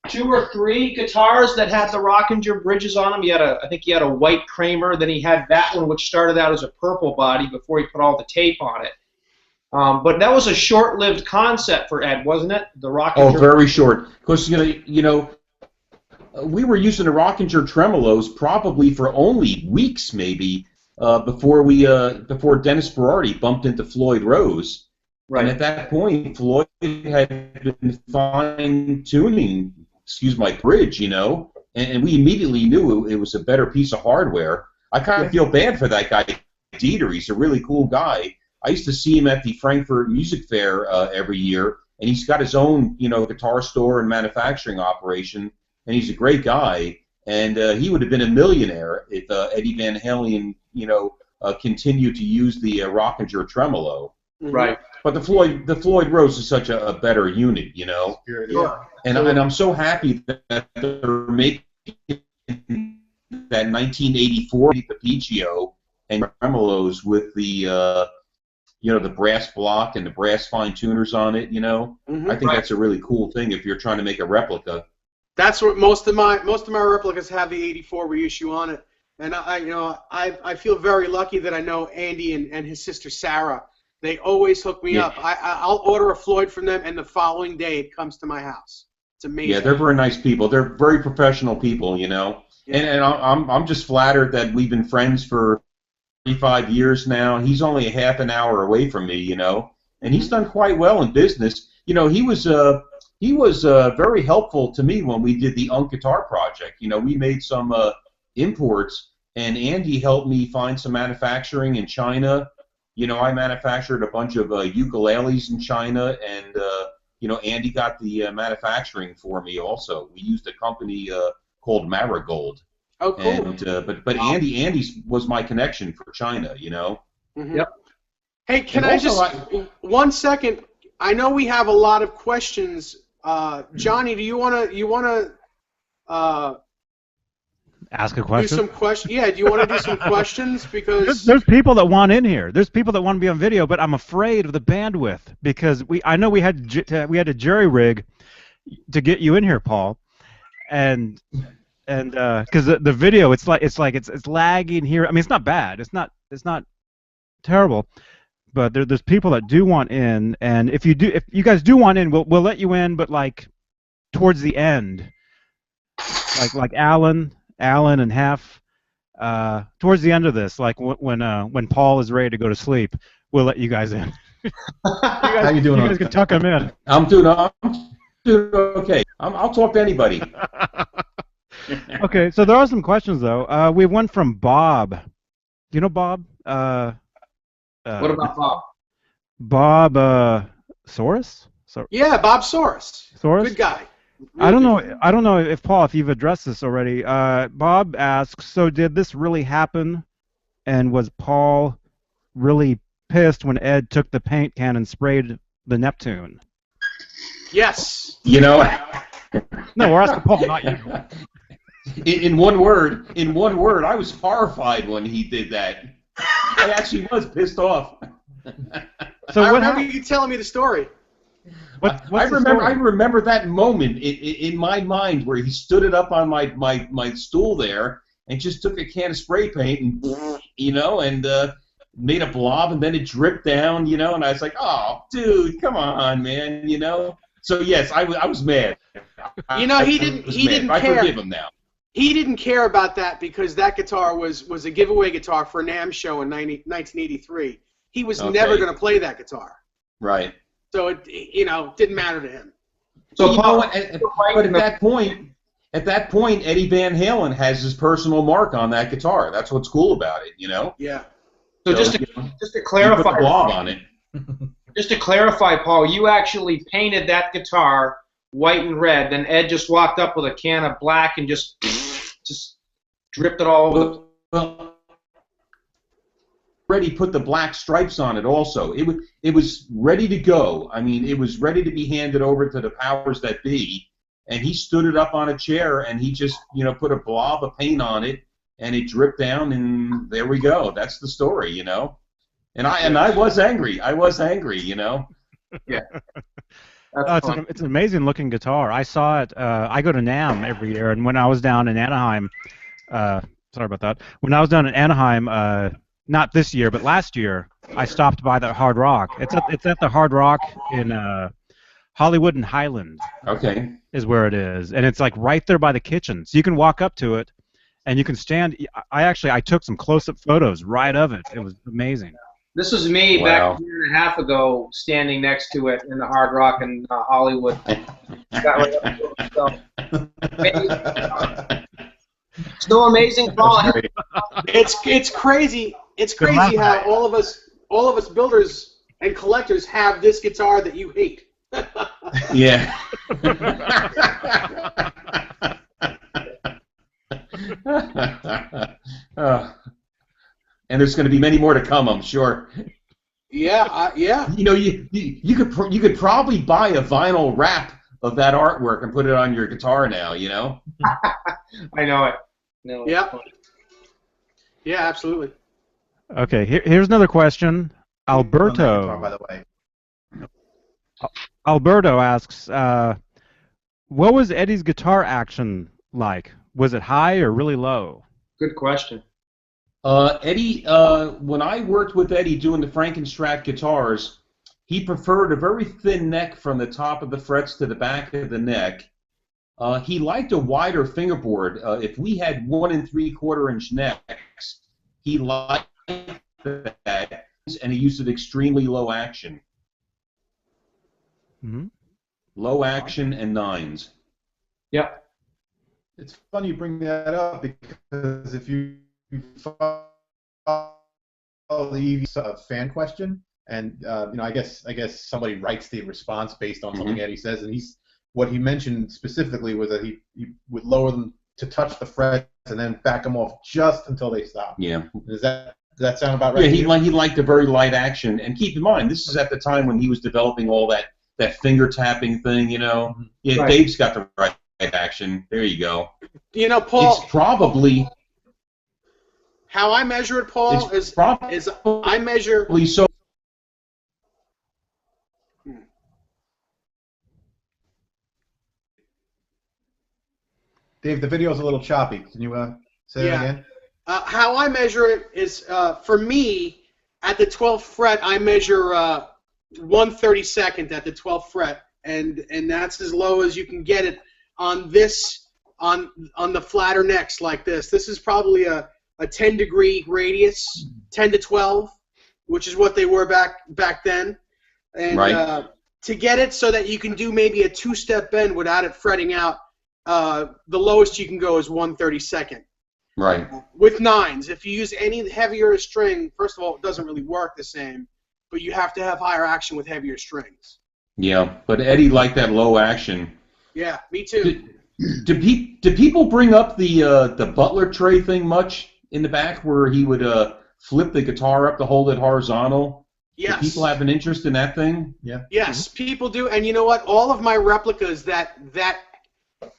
Speaker 3: 2 or 3 guitars that had the Rockinger bridges on them. I think he had a white Kramer. Then he had that one, which started out as a purple body before he put all the tape on it. But that was a short-lived concept for Ed, wasn't it? The Rockinger.
Speaker 4: Oh, very short. Because we were using the Rockinger tremolos probably for only weeks, maybe, before Dennis Berardi bumped into Floyd Rose.
Speaker 3: Right.
Speaker 4: And at that point, Floyd had been fine-tuning, excuse my bridge, and we immediately knew it was a better piece of hardware. I kind of feel bad for that guy, Dieter. He's a really cool guy. I used to see him at the Frankfurt Music Fair every year, and he's got his own, guitar store and manufacturing operation, and he's a great guy. And he would have been a millionaire if Eddie Van Halen, continued to use the Rockinger tremolo.
Speaker 3: Right.
Speaker 4: But the Floyd Rose is such a better unit,
Speaker 5: Yeah.
Speaker 4: And I'm so happy that they're making that 1984 Pepicchio and tremolos with the the brass block and the brass fine tuners on it. I think that's a really cool thing if you're trying to make a replica.
Speaker 2: That's what most of my replicas have the '84 reissue on it, and I feel very lucky that I know Andy and his sister Sarah. They always hook me up. I'll order a Floyd from them, and the following day it comes to my house. It's amazing.
Speaker 4: Yeah, they're very nice people. They're very professional people,
Speaker 2: Yeah.
Speaker 4: And I'm just flattered that we've been friends for 35 years now. He's only a half an hour away from me, and he's done quite well in business. He was very helpful to me when we did the UNK guitar project. We made some imports, and Andy helped me find some manufacturing in China. I manufactured a bunch of ukuleles in China, and Andy got the manufacturing for me also. We used a company called Marigold.
Speaker 2: Oh, cool.
Speaker 4: And but Andy's was my connection for China,
Speaker 2: Mm-hmm.
Speaker 3: Yep.
Speaker 2: Hey, can I just 1 second? I know we have a lot of questions. Johnny, do you wanna
Speaker 1: Ask a
Speaker 2: do
Speaker 1: question.
Speaker 2: some questions? Yeah, do you want to do some questions? Because
Speaker 1: There's people that want in here. There's people that want to be on video, but I'm afraid of the bandwidth because I know we had to jerry rig to get you in here, Paul, and because the video it's lagging here. I mean, it's not bad. It's not terrible, but there's people that do want in, and if you guys do want in, we'll let you in, but like towards the end, like Alan and Hef, towards the end of this, like when Paul is ready to go to sleep, we'll let you guys in.
Speaker 5: How you doing?
Speaker 1: You guys can tuck him in.
Speaker 4: I'm doing okay. I'll talk to anybody.
Speaker 1: Okay, so there are some questions though. We have one from Bob. Do you know Bob?
Speaker 3: What about Bob?
Speaker 1: Bob Soros?
Speaker 2: yeah, Bob Soros.
Speaker 1: Soros?
Speaker 2: Good guy.
Speaker 1: I don't know if Paul, if you've addressed this already. Bob asks, so did this really happen? And was Paul really pissed when Ed took the paint can and sprayed the Neptune?
Speaker 2: Yes.
Speaker 1: No, we're asking Paul, not you.
Speaker 4: In one word, I was horrified when he did that. I actually was pissed off.
Speaker 1: So
Speaker 2: I
Speaker 1: what
Speaker 2: remember
Speaker 1: happened?
Speaker 2: you telling me the story.
Speaker 1: I
Speaker 4: remember that moment in my mind where he stood it up on my stool there and just took a can of spray paint and made a blob, and then it dripped down, you know, and I was like, oh, dude, come on, man, you know. So yes, I was mad.
Speaker 2: You know, he didn't
Speaker 4: I
Speaker 2: care.
Speaker 4: forgive him now.
Speaker 2: He didn't care about that because that guitar was a giveaway guitar for a NAMM show in 1983. He was never going to play that guitar.
Speaker 4: Right.
Speaker 2: So it, you know, didn't matter to him.
Speaker 3: So
Speaker 4: You know
Speaker 3: Paul,
Speaker 4: what, but at that point, Eddie Van Halen has his personal mark on that guitar. That's what's cool about it, you know.
Speaker 2: Yeah.
Speaker 3: so just to
Speaker 4: you know,
Speaker 3: just to
Speaker 4: you put
Speaker 3: clarify,
Speaker 4: the blob on it.
Speaker 3: just to clarify, Paul, you actually painted that guitar white and red. Then Ed just walked up with a can of black and just dripped it all over.
Speaker 4: Well, already put the black stripes on it also. It was ready to go. I mean, it was ready to be handed over to the powers that be, and he stood it up on a chair and he just, you know, put a blob of paint on it and it dripped down, and there we go. That's the story, you know. And I was angry. I was angry, you know.
Speaker 3: Yeah.
Speaker 1: It's an amazing looking guitar. I saw it. I go to NAMM every year, and when I was down in Anaheim, sorry about that. When I was down in Anaheim, not this year, but last year, I stopped by the Hard Rock. It's at the Hard Rock in Hollywood and Highland.
Speaker 4: Okay.
Speaker 1: Is where it is, and it's like right there by the kitchen. So you can walk up to it, and you can stand. I took some close-up photos right of it. It was amazing.
Speaker 3: This was me
Speaker 4: Wow.
Speaker 3: back a year and a half ago, standing next to it in the Hard Rock in Hollywood. Got right up to it, so. Amazing. Still amazing, Paul.
Speaker 2: It's crazy. It's crazy how all of us builders and collectors have this guitar that you hate.
Speaker 4: Yeah. And there's going to be many more to come, I'm sure.
Speaker 2: Yeah, yeah.
Speaker 4: You know, you could probably buy a vinyl wrap of that artwork and put it on your guitar now, you know.
Speaker 3: I know it. No.
Speaker 2: Yeah. Yeah, absolutely.
Speaker 1: Okay, here's another question.
Speaker 5: Guitar, by
Speaker 1: Alberto
Speaker 5: the way.
Speaker 1: asks, what was Eddie's guitar action like? Was it high or really low?
Speaker 3: Good question.
Speaker 4: Eddie, when I worked with Eddie doing the Frankenstrat guitars, he preferred a very thin neck from the top of the frets to the back of the neck. He liked a wider fingerboard. If we had 1 3/4 inch necks, he liked that, and he used it extremely low action.
Speaker 1: Mm-hmm.
Speaker 4: Low action and nines.
Speaker 3: Yep.
Speaker 5: It's funny you bring that up because if you follow the EV fan question, and you know, I guess somebody writes the response based on something Eddie says, and what he mentioned specifically was that he would lower them to touch the frets and then back them off just until they stop.
Speaker 4: Yeah.
Speaker 5: Does that sound about right?
Speaker 4: Yeah, he liked a very light action, and keep in mind this is at the time when he was developing all that finger tapping thing, you know. Yeah,
Speaker 3: Right.
Speaker 4: Dave's got the right action. There you go.
Speaker 2: You know, Paul,
Speaker 4: It's probably
Speaker 2: how I measure it, Paul, is I measure.
Speaker 4: so.
Speaker 5: Dave, the video's a little choppy. Can you say that again?
Speaker 2: How I measure it is, for me, at the 12th fret, I measure 1/32 at the 12th fret, and that's as low as you can get it on this, on the flatter necks like this. This is probably a 10-degree radius, 10 to 12, which is what they were back then. And
Speaker 4: Right.
Speaker 2: To get it so that you can do maybe a 2-step bend without it fretting out, the lowest you can go is 1/32.
Speaker 4: Right.
Speaker 2: With nines, if you use any heavier string, first of all, it doesn't really work the same, but you have to have higher action with heavier strings.
Speaker 4: Yeah, but Eddie liked that low action.
Speaker 2: Yeah, me too.
Speaker 4: Do people bring up the Butler tray thing much in the back where he would flip the guitar up to hold it horizontal?
Speaker 2: Yes.
Speaker 4: Do people have an interest in that thing?
Speaker 5: Yeah.
Speaker 2: Yes, people do, and you know what? All of my replicas that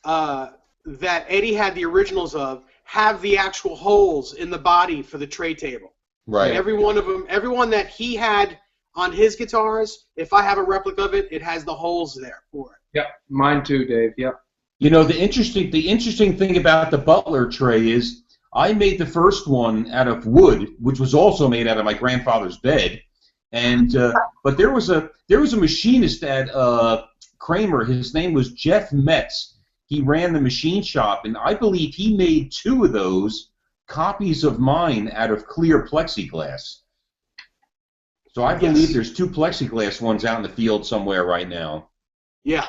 Speaker 2: Eddie had the originals of have the actual holes in the body for the tray table.
Speaker 4: Right.
Speaker 2: Every one of them, every one that he had on his guitars, if I have a replica of it, it has the holes there for it.
Speaker 3: Yep. Mine too, Dave. Yep.
Speaker 4: You know, the interesting thing about the Butler tray is I made the first one out of wood, which was also made out of my grandfather's bed. And but there was a machinist at Kramer. His name was Jeff Metz. He ran the machine shop, and I believe he made 2 of those copies of mine out of clear plexiglass. So I believe there's 2 plexiglass ones out in the field somewhere right now.
Speaker 2: Yeah.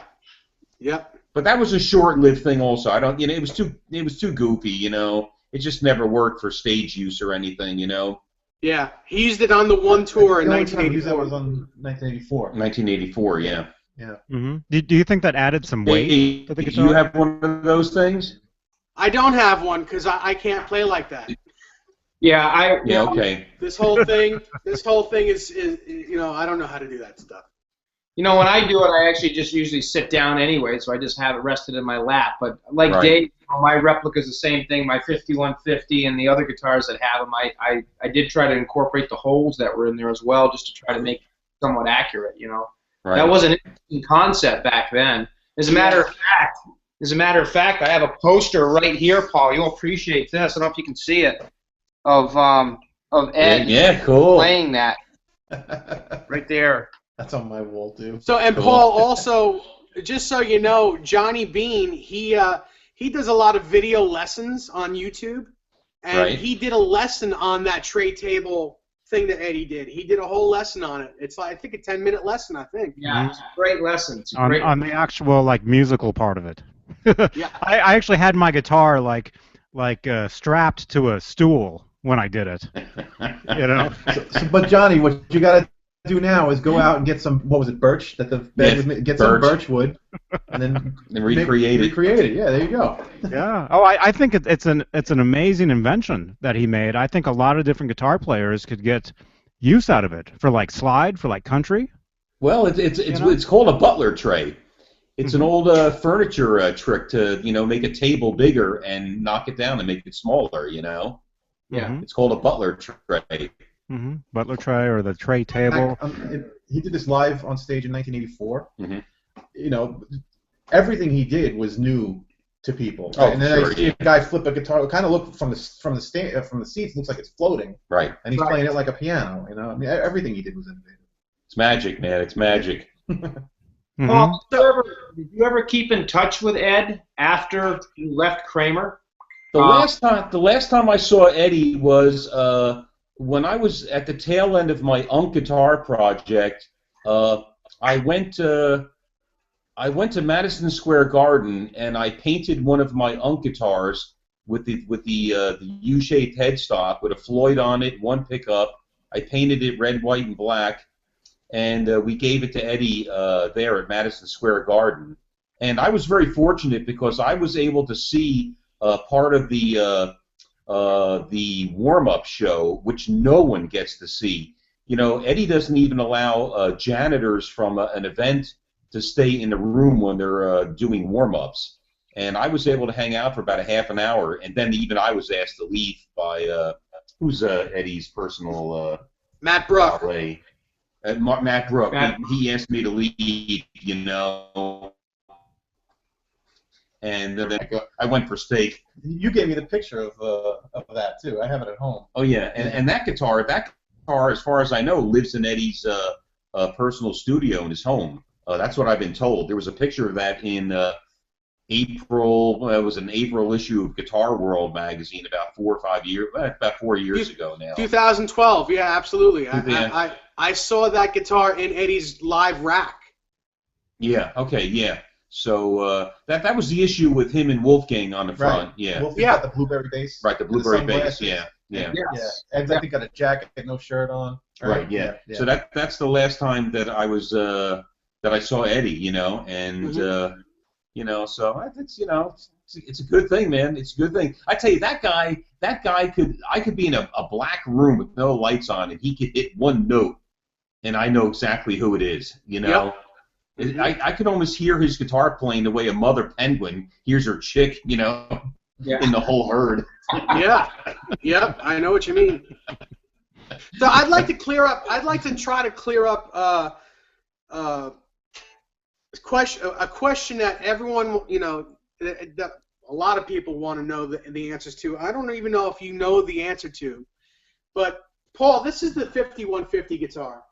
Speaker 2: Yep.
Speaker 4: But that was a short-lived thing also. I don't, it was too goofy, It just never worked for stage use or anything,
Speaker 2: Yeah, he used it on the one tour in
Speaker 5: The only time he
Speaker 2: 1984.
Speaker 5: used that was on 1984.
Speaker 4: 1984, yeah.
Speaker 5: Yeah.
Speaker 1: Mm-hmm. Do you think that added some weight
Speaker 4: Hey,
Speaker 1: to the
Speaker 4: do
Speaker 1: guitar?
Speaker 4: you have one of those things?
Speaker 2: I don't have one because I can't play like that.
Speaker 3: Yeah,
Speaker 4: Yeah, okay.
Speaker 2: This whole thing is I don't know how to do that stuff.
Speaker 3: when I do it, I actually just usually sit down anyway, so I just have it rested in my lap. But like
Speaker 4: Right.
Speaker 3: Dave, my replica's the same thing. My 5150 and the other guitars that have them, I did try to incorporate the holes that were in there as well, just to try to make it somewhat accurate.
Speaker 4: Right.
Speaker 3: That was an interesting concept back then. As a matter of fact, I have a poster right here, Paul. You'll appreciate this. I don't know if you can see it. Of Ed
Speaker 4: Yeah, cool.
Speaker 3: playing that right there.
Speaker 5: That's on my wall too.
Speaker 2: So and
Speaker 4: Cool.
Speaker 2: Paul also, just so you know, Johnny Bean, he does a lot of video lessons on YouTube, and
Speaker 4: Right.
Speaker 2: he did a lesson on that tray table thing that Eddie did. He did a whole lesson on it. It's like, I think a 10-minute lesson, I think.
Speaker 3: Yeah, it's a great lesson. It's a
Speaker 1: on,
Speaker 3: great
Speaker 1: on the actual musical part of it.
Speaker 2: Yeah.
Speaker 1: I actually had my guitar strapped to a stool when I did it.
Speaker 5: But Johnny, what you got to do now is go out and get some, what was it, birch? That the bed was, get some birch wood, and then
Speaker 4: recreate it.
Speaker 5: Recreate it. Yeah, there you go.
Speaker 1: Yeah. Oh, I think it's an amazing invention that he made. I think a lot of different guitar players could get use out of it for like slide, for like country.
Speaker 4: Well, it's called a butler tray. It's an old furniture trick to make a table bigger and knock it down and make it smaller.
Speaker 3: Yeah.
Speaker 4: It's called a butler tray.
Speaker 1: Mm-hmm. Butler tray or the tray table.
Speaker 5: He did this live on stage in 1984.
Speaker 4: Mm-hmm.
Speaker 5: Everything he did was new to people.
Speaker 4: Oh,
Speaker 5: and then
Speaker 4: sure,
Speaker 5: I see a guy flip a guitar. It kind of looked from the seats, looks like it's floating.
Speaker 4: Right.
Speaker 5: And he's playing it like a piano. I mean, everything he did was innovative.
Speaker 4: It's magic, man. It's magic.
Speaker 1: Mm-hmm.
Speaker 3: Paul, did you ever keep in touch with Ed after you left Kramer?
Speaker 4: The last time I saw Eddie was when I was at the tail end of my UNK guitar project. I went to Madison Square Garden and I painted one of my UNK guitars with the U-shaped headstock with a Floyd on it, one pickup. I painted it red, white, and black, and we gave it to Eddie there at Madison Square Garden. And I was very fortunate because I was able to see part of the warm-up show, which no one gets to see. Eddie doesn't even allow janitors from an event to stay in the room when they're doing warm-ups. And I was able to hang out for about a half an hour, and then even I was asked to leave by who's Eddie's personal
Speaker 2: Matt Brook.
Speaker 4: valet? Matt Brook. He asked me to leave, and then I went for steak.
Speaker 5: You gave me the picture of that too. I have it at home.
Speaker 4: Oh yeah, and that guitar, as far as I know, lives in Eddie's personal studio in his home. That's what I've been told. There was a picture of that in April. Well, it was an April issue of Guitar World magazine about 4 years ago now.
Speaker 2: 2012. Yeah, absolutely.
Speaker 4: Yeah.
Speaker 2: I saw that guitar in Eddie's live rack.
Speaker 4: Yeah. Okay. Yeah. So that was the issue with him and Wolfgang on the front.
Speaker 5: Right.
Speaker 4: Yeah.
Speaker 5: Wolfie got the blueberry bass.
Speaker 4: Right. The blueberry bass.
Speaker 5: sunglasses.
Speaker 4: Yeah. Yeah.
Speaker 3: Yes.
Speaker 5: Yeah. Ed's, I think, got a jacket, no shirt on.
Speaker 4: Right. Yeah. So that's the last time that I was that I saw Eddie. And so it's a good thing, man. It's a good thing. I tell you, that guy I could be in a black room with no lights on, and he could hit one note, and I know exactly who it is.
Speaker 2: Yep.
Speaker 4: I could almost hear his guitar playing the way a mother penguin hears her chick, in the whole herd.
Speaker 2: Yeah. Yep. I know what you mean. So I'd like to try to clear up a question that everyone, that a lot of people want to know the answers to. I don't even know if you know the answer to. But, Paul, this is the 5150 guitar.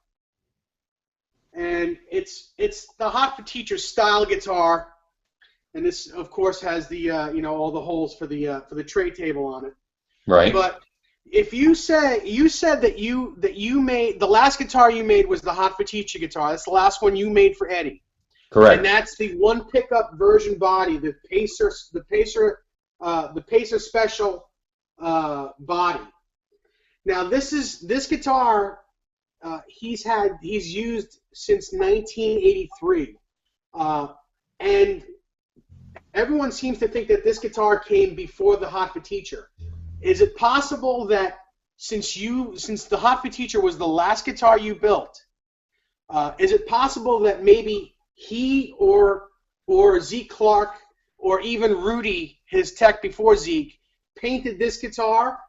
Speaker 2: And it's the Hot for Teacher style guitar. And this, of course, has the, all the holes for the tray table on it.
Speaker 4: Right.
Speaker 2: But if you said that you made, the last guitar you made was the Hot for Teacher guitar. That's the last one you made for Eddie.
Speaker 4: Correct.
Speaker 2: And that's the one pickup version body, the Pacer Special body. Now this guitar he's used since 1983, and everyone seems to think that this guitar came before the Hot for Teacher. Is it possible that since the Hot for Teacher was the last guitar you built, is it possible that maybe he or Zeke Clark or even Rudy, his tech before Zeke, painted this guitar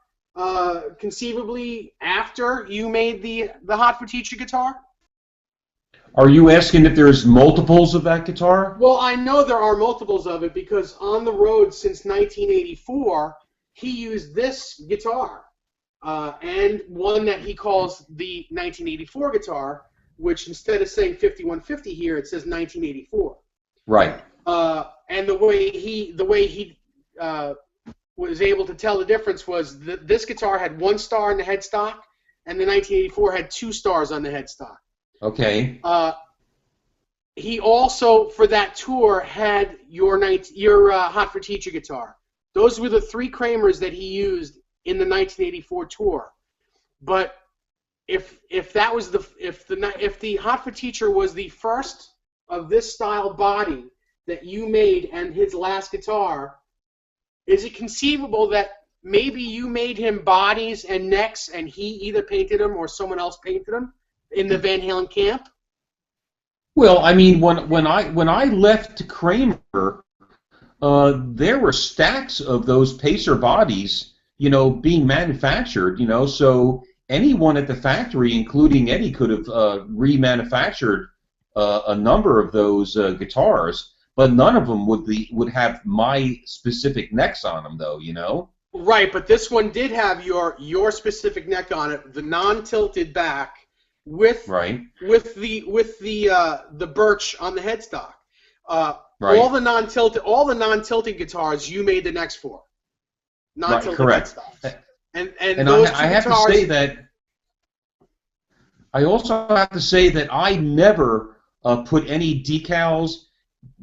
Speaker 2: conceivably after you made the Hot for Teacher guitar?
Speaker 4: Are you asking if there's multiples of that guitar?
Speaker 2: Well, I know there are multiples of it because on the road since 1984, he used this guitar and one that he calls the 1984 guitar, which instead of saying 5150 here, it says 1984.
Speaker 4: Right.
Speaker 2: And the way he was able to tell the difference was that this guitar had 1 star in the headstock, and the 1984 had 2 stars on the headstock.
Speaker 4: Okay.
Speaker 2: He also, for that tour, had your Hot for Teacher guitar. Those were the 3 Kramers that he used in the 1984 tour. But if the Hot for Teacher was the first of this style body that you made and his last guitar, is it conceivable that maybe you made him bodies and necks and he either painted them or someone else painted them in the Van Halen camp?
Speaker 4: Well, I mean, when I left Kramer, there were stacks of those Pacer bodies, being manufactured, so anyone at the factory, including Eddie, could have remanufactured a number of those guitars, but none of them would have my specific necks on them, though,
Speaker 2: Right, but this one did have your specific neck on it, the non-tilted back with the birch on the headstock.
Speaker 4: Right.
Speaker 2: All the non-tilted guitars you made the necks for. Non-tilted
Speaker 4: correct.
Speaker 2: headstocks. And
Speaker 4: I have to say that I also have to say that I never put any decals,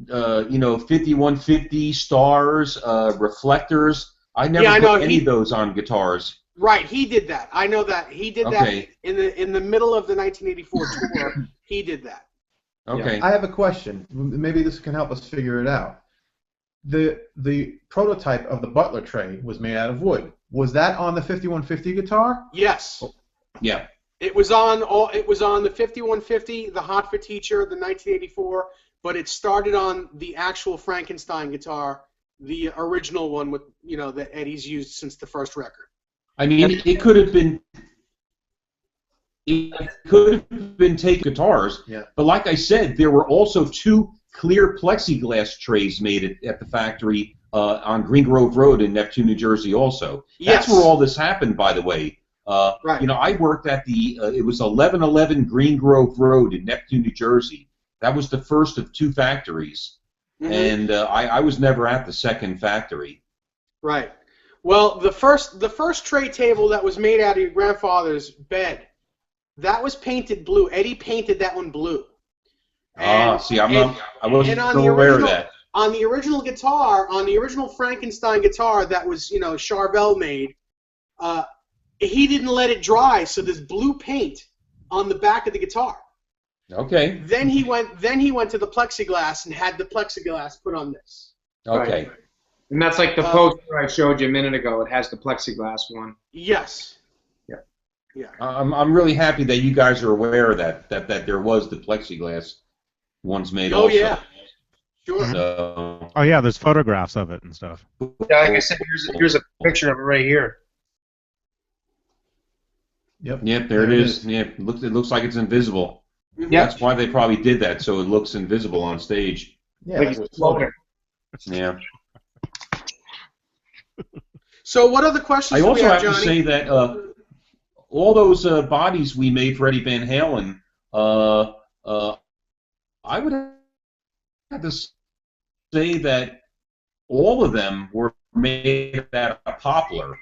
Speaker 4: 5150 stars, reflectors. I never put any of those on guitars.
Speaker 2: Right, he did that. I know that. He did that in the middle of the 1984 tour. He did that.
Speaker 4: Okay.
Speaker 5: Yeah. I have a question. Maybe this can help us figure it out. The prototype of the Butler tray was made out of wood. Was that on the 5150 guitar?
Speaker 2: Yes.
Speaker 4: Yeah.
Speaker 2: It was on the 5150, the Hot for Teacher, the 1984, but it started on the actual Frankenstein guitar, the original one with that Eddie's used since the first record.
Speaker 4: I mean, it could have been taken guitars, but like I said, there were also 2 clear plexiglass trays made at the factory on Green Grove Road in Neptune, New Jersey. Also, that's where all this happened, by the way.
Speaker 2: Right.
Speaker 4: I worked at it was 1111 Green Grove Road in Neptune, New Jersey. That was the first of 2 factories, and I was never at the second factory.
Speaker 2: Right. Well, the first tray table that was made out of your grandfather's bed, that was painted blue. Eddie painted that one blue.
Speaker 4: See, I wasn't aware of that.
Speaker 2: On the original guitar, on the original Frankenstein guitar that was, Charvel made, he didn't let it dry, so there's blue paint on the back of the guitar.
Speaker 4: Okay.
Speaker 2: Then he went to the plexiglass and had the plexiglass put on this.
Speaker 4: Okay.
Speaker 3: Right. And that's like the poster I showed you a minute ago. It has the plexiglass one.
Speaker 2: Yes.
Speaker 3: Yeah.
Speaker 2: Yeah.
Speaker 4: I'm really happy that you guys are aware of that there was the plexiglass ones made also.
Speaker 2: Oh, yeah. Sure.
Speaker 4: So,
Speaker 1: Oh yeah, there's photographs of it and stuff.
Speaker 6: Yeah, like I said, here's a picture of it right here.
Speaker 5: Yep.
Speaker 4: Yep, there it is. Yeah, it looks like it's invisible.
Speaker 2: Mhm.
Speaker 4: That's why they probably did that, so it looks invisible on stage.
Speaker 5: Yeah.
Speaker 6: Like
Speaker 5: that's
Speaker 6: it's
Speaker 5: what's
Speaker 6: floating.
Speaker 4: Yeah.
Speaker 2: So what other questions
Speaker 4: I
Speaker 2: do we
Speaker 4: also
Speaker 2: have,
Speaker 4: have to
Speaker 2: Johnny?
Speaker 4: say that all those bodies we made for Eddie Van Halen, I would have to say that all of them were made out of poplar.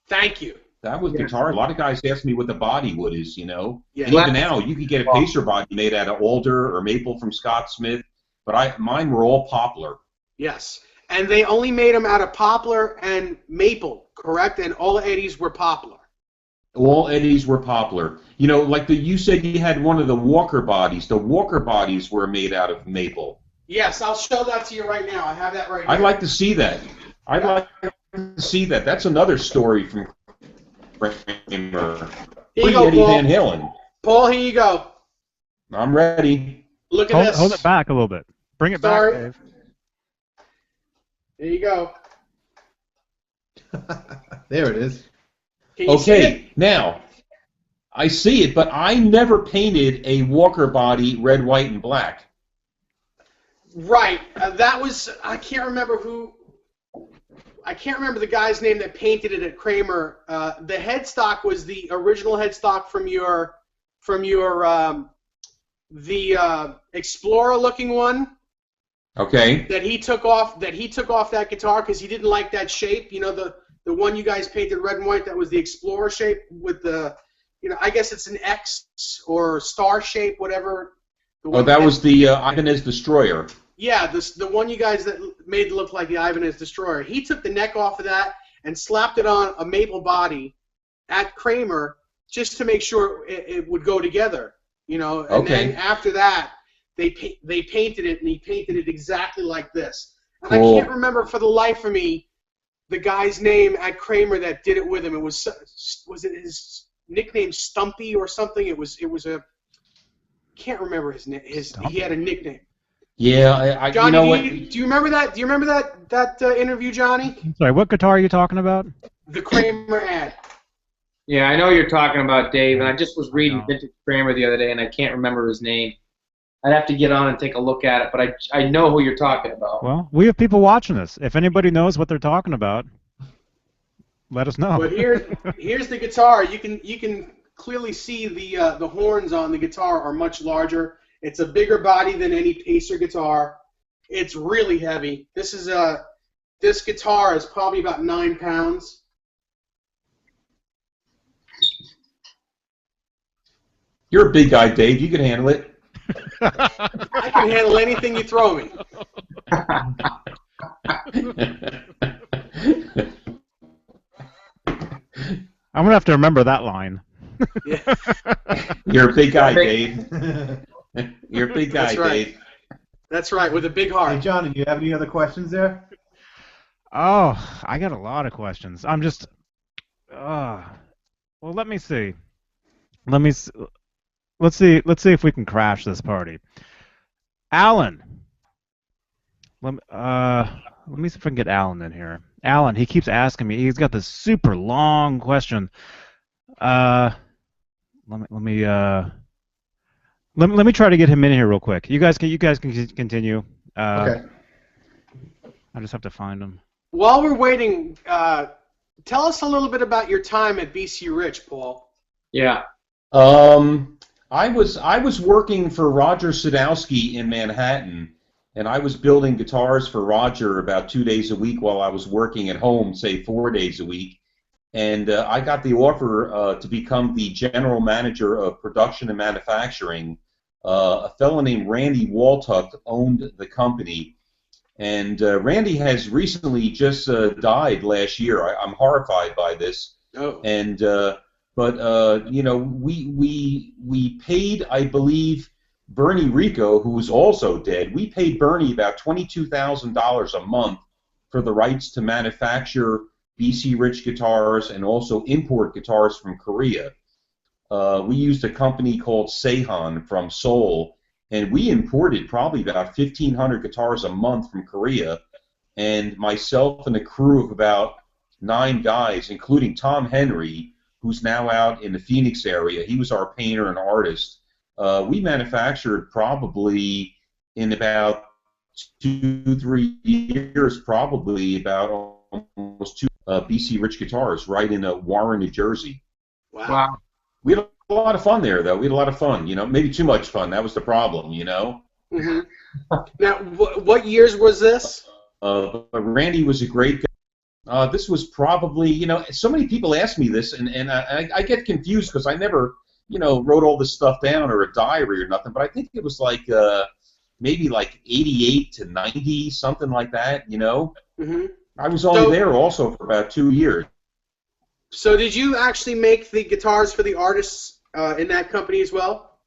Speaker 2: Thank you.
Speaker 4: That was
Speaker 3: Yeah.
Speaker 4: guitar. A lot of guys ask me what the body wood is, you know.
Speaker 2: Yeah.
Speaker 4: And even now, you could get a pacer body made out of alder or maple from Scott Smith, but mine were all poplar.
Speaker 2: Yes. And they only made them out of poplar and maple, correct? And all Eddies were poplar.
Speaker 4: All Eddies were poplar. You know, like you said you had one of the Walker bodies. The Walker bodies were made out of maple.
Speaker 2: Yes, I'll show that to you right now. I have that right here.
Speaker 4: I'd like to see that. I'd like to see that. That's another story from Kramer.
Speaker 2: Here you go,
Speaker 4: Eddie
Speaker 2: Paul.
Speaker 4: Van Halen.
Speaker 2: Paul, here you go.
Speaker 4: I'm ready.
Speaker 2: Look at this.
Speaker 1: Hold it back a little bit. Bring it
Speaker 2: Sorry.
Speaker 1: back, Dave.
Speaker 2: There you go.
Speaker 5: There it is.
Speaker 2: Can you see it?
Speaker 4: Okay, now, I see it, but I never painted a Walker body red, white, and black.
Speaker 2: Right. That was, I can't remember the guy's name that painted it at Kramer. The headstock was the original headstock from the Explorer looking one.
Speaker 4: Okay.
Speaker 2: That he took off that guitar because he didn't like that shape. You know, the one you guys painted red and white, that was the Explorer shape with the, you know, I guess it's an X or star shape, whatever.
Speaker 4: Oh, that was the Ibanez Destroyer.
Speaker 2: Yeah, the one you guys that made it look like the Ibanez Destroyer. He took the neck off of that and slapped it on a maple body at Kramer just to make sure it would go together. You know, and then after that, they painted it, and he painted it exactly like this. And
Speaker 4: Cool.
Speaker 2: I can't remember for the life of me the guy's name at Kramer that did it with him. It was it his nickname Stumpy or something? It was a, can't remember his name. He had a nickname.
Speaker 4: Yeah,
Speaker 2: Johnny,
Speaker 4: you know what?
Speaker 2: do you remember that? Do you remember that interview, Johnny?
Speaker 1: I'm sorry, what guitar are you talking about?
Speaker 2: The Kramer ad.
Speaker 3: Yeah, I know what you're talking about, Dave, and I just was reading
Speaker 1: know.
Speaker 3: Vintage Kramer the other day, and I can't remember his name. I'd have to get on and take a look at it, but I know who you're talking about.
Speaker 1: Well, we have people watching this. If anybody knows what they're talking about, let us know.
Speaker 2: But here's the guitar. You can clearly see the horns on the guitar are much larger. It's a bigger body than any Pacer guitar. It's really heavy. This guitar is probably about 9 pounds.
Speaker 4: You're a big guy, Dave. You can handle it.
Speaker 2: I can handle anything you throw me.
Speaker 1: I'm gonna have to remember that line.
Speaker 2: Yeah.
Speaker 4: You're a big guy, Dave. You're a big guy,
Speaker 2: That's right.
Speaker 4: Dave.
Speaker 2: That's right, with a big
Speaker 5: Hey,
Speaker 2: heart.
Speaker 5: Johnny, do you have any other questions there?
Speaker 1: Oh, I got a lot of questions. I'm just, well, let me see. Let's see if we can crash this party. Alan. Let me see if I can get Alan in here. Alan, he keeps asking me. He's got this super long question. Let me try to get him in here real quick. You guys can continue.
Speaker 5: Okay.
Speaker 1: I just have to find him.
Speaker 2: While we're waiting, tell us a little bit about your time at BC Rich, Paul.
Speaker 3: Yeah.
Speaker 4: I was working for Roger Sadowski in Manhattan, and I was building guitars for Roger about 2 days a week while I was working at home, say 4 days a week. And I got the offer to become the general manager of production and manufacturing. A fellow named Randy Waltuck owned the company. And Randy has recently just died last year. I'm horrified by this.
Speaker 2: Oh.
Speaker 4: And but you know, we paid, I believe, Bernie Rico, who was also dead. We paid Bernie about $22,000 a month for the rights to manufacture BC Rich guitars and also import guitars from Korea. We used a company called Seihan from Seoul, and we imported probably about 1,500 guitars a month from Korea. And myself and a crew of about 9 guys, including Tom Henry, who's now out in the Phoenix area. He was our painter and artist. We manufactured probably in about 2-3 years, probably about almost 2 BC Rich guitars right in Warren, New Jersey.
Speaker 2: Wow.
Speaker 4: We had a lot of fun there, though. We had a lot of fun, maybe too much fun. That was the problem,
Speaker 2: Mm-hmm. Now, what years was this?
Speaker 4: But Randy was a great guy. This was probably, so many people ask me this, and I get confused because I never, wrote all this stuff down or a diary or nothing, but I think it was like maybe like 88 to 90, something like that,
Speaker 2: Mm-hmm.
Speaker 4: I was only there also for about 2 years.
Speaker 2: So did you actually make the guitars for the artists in that company as well?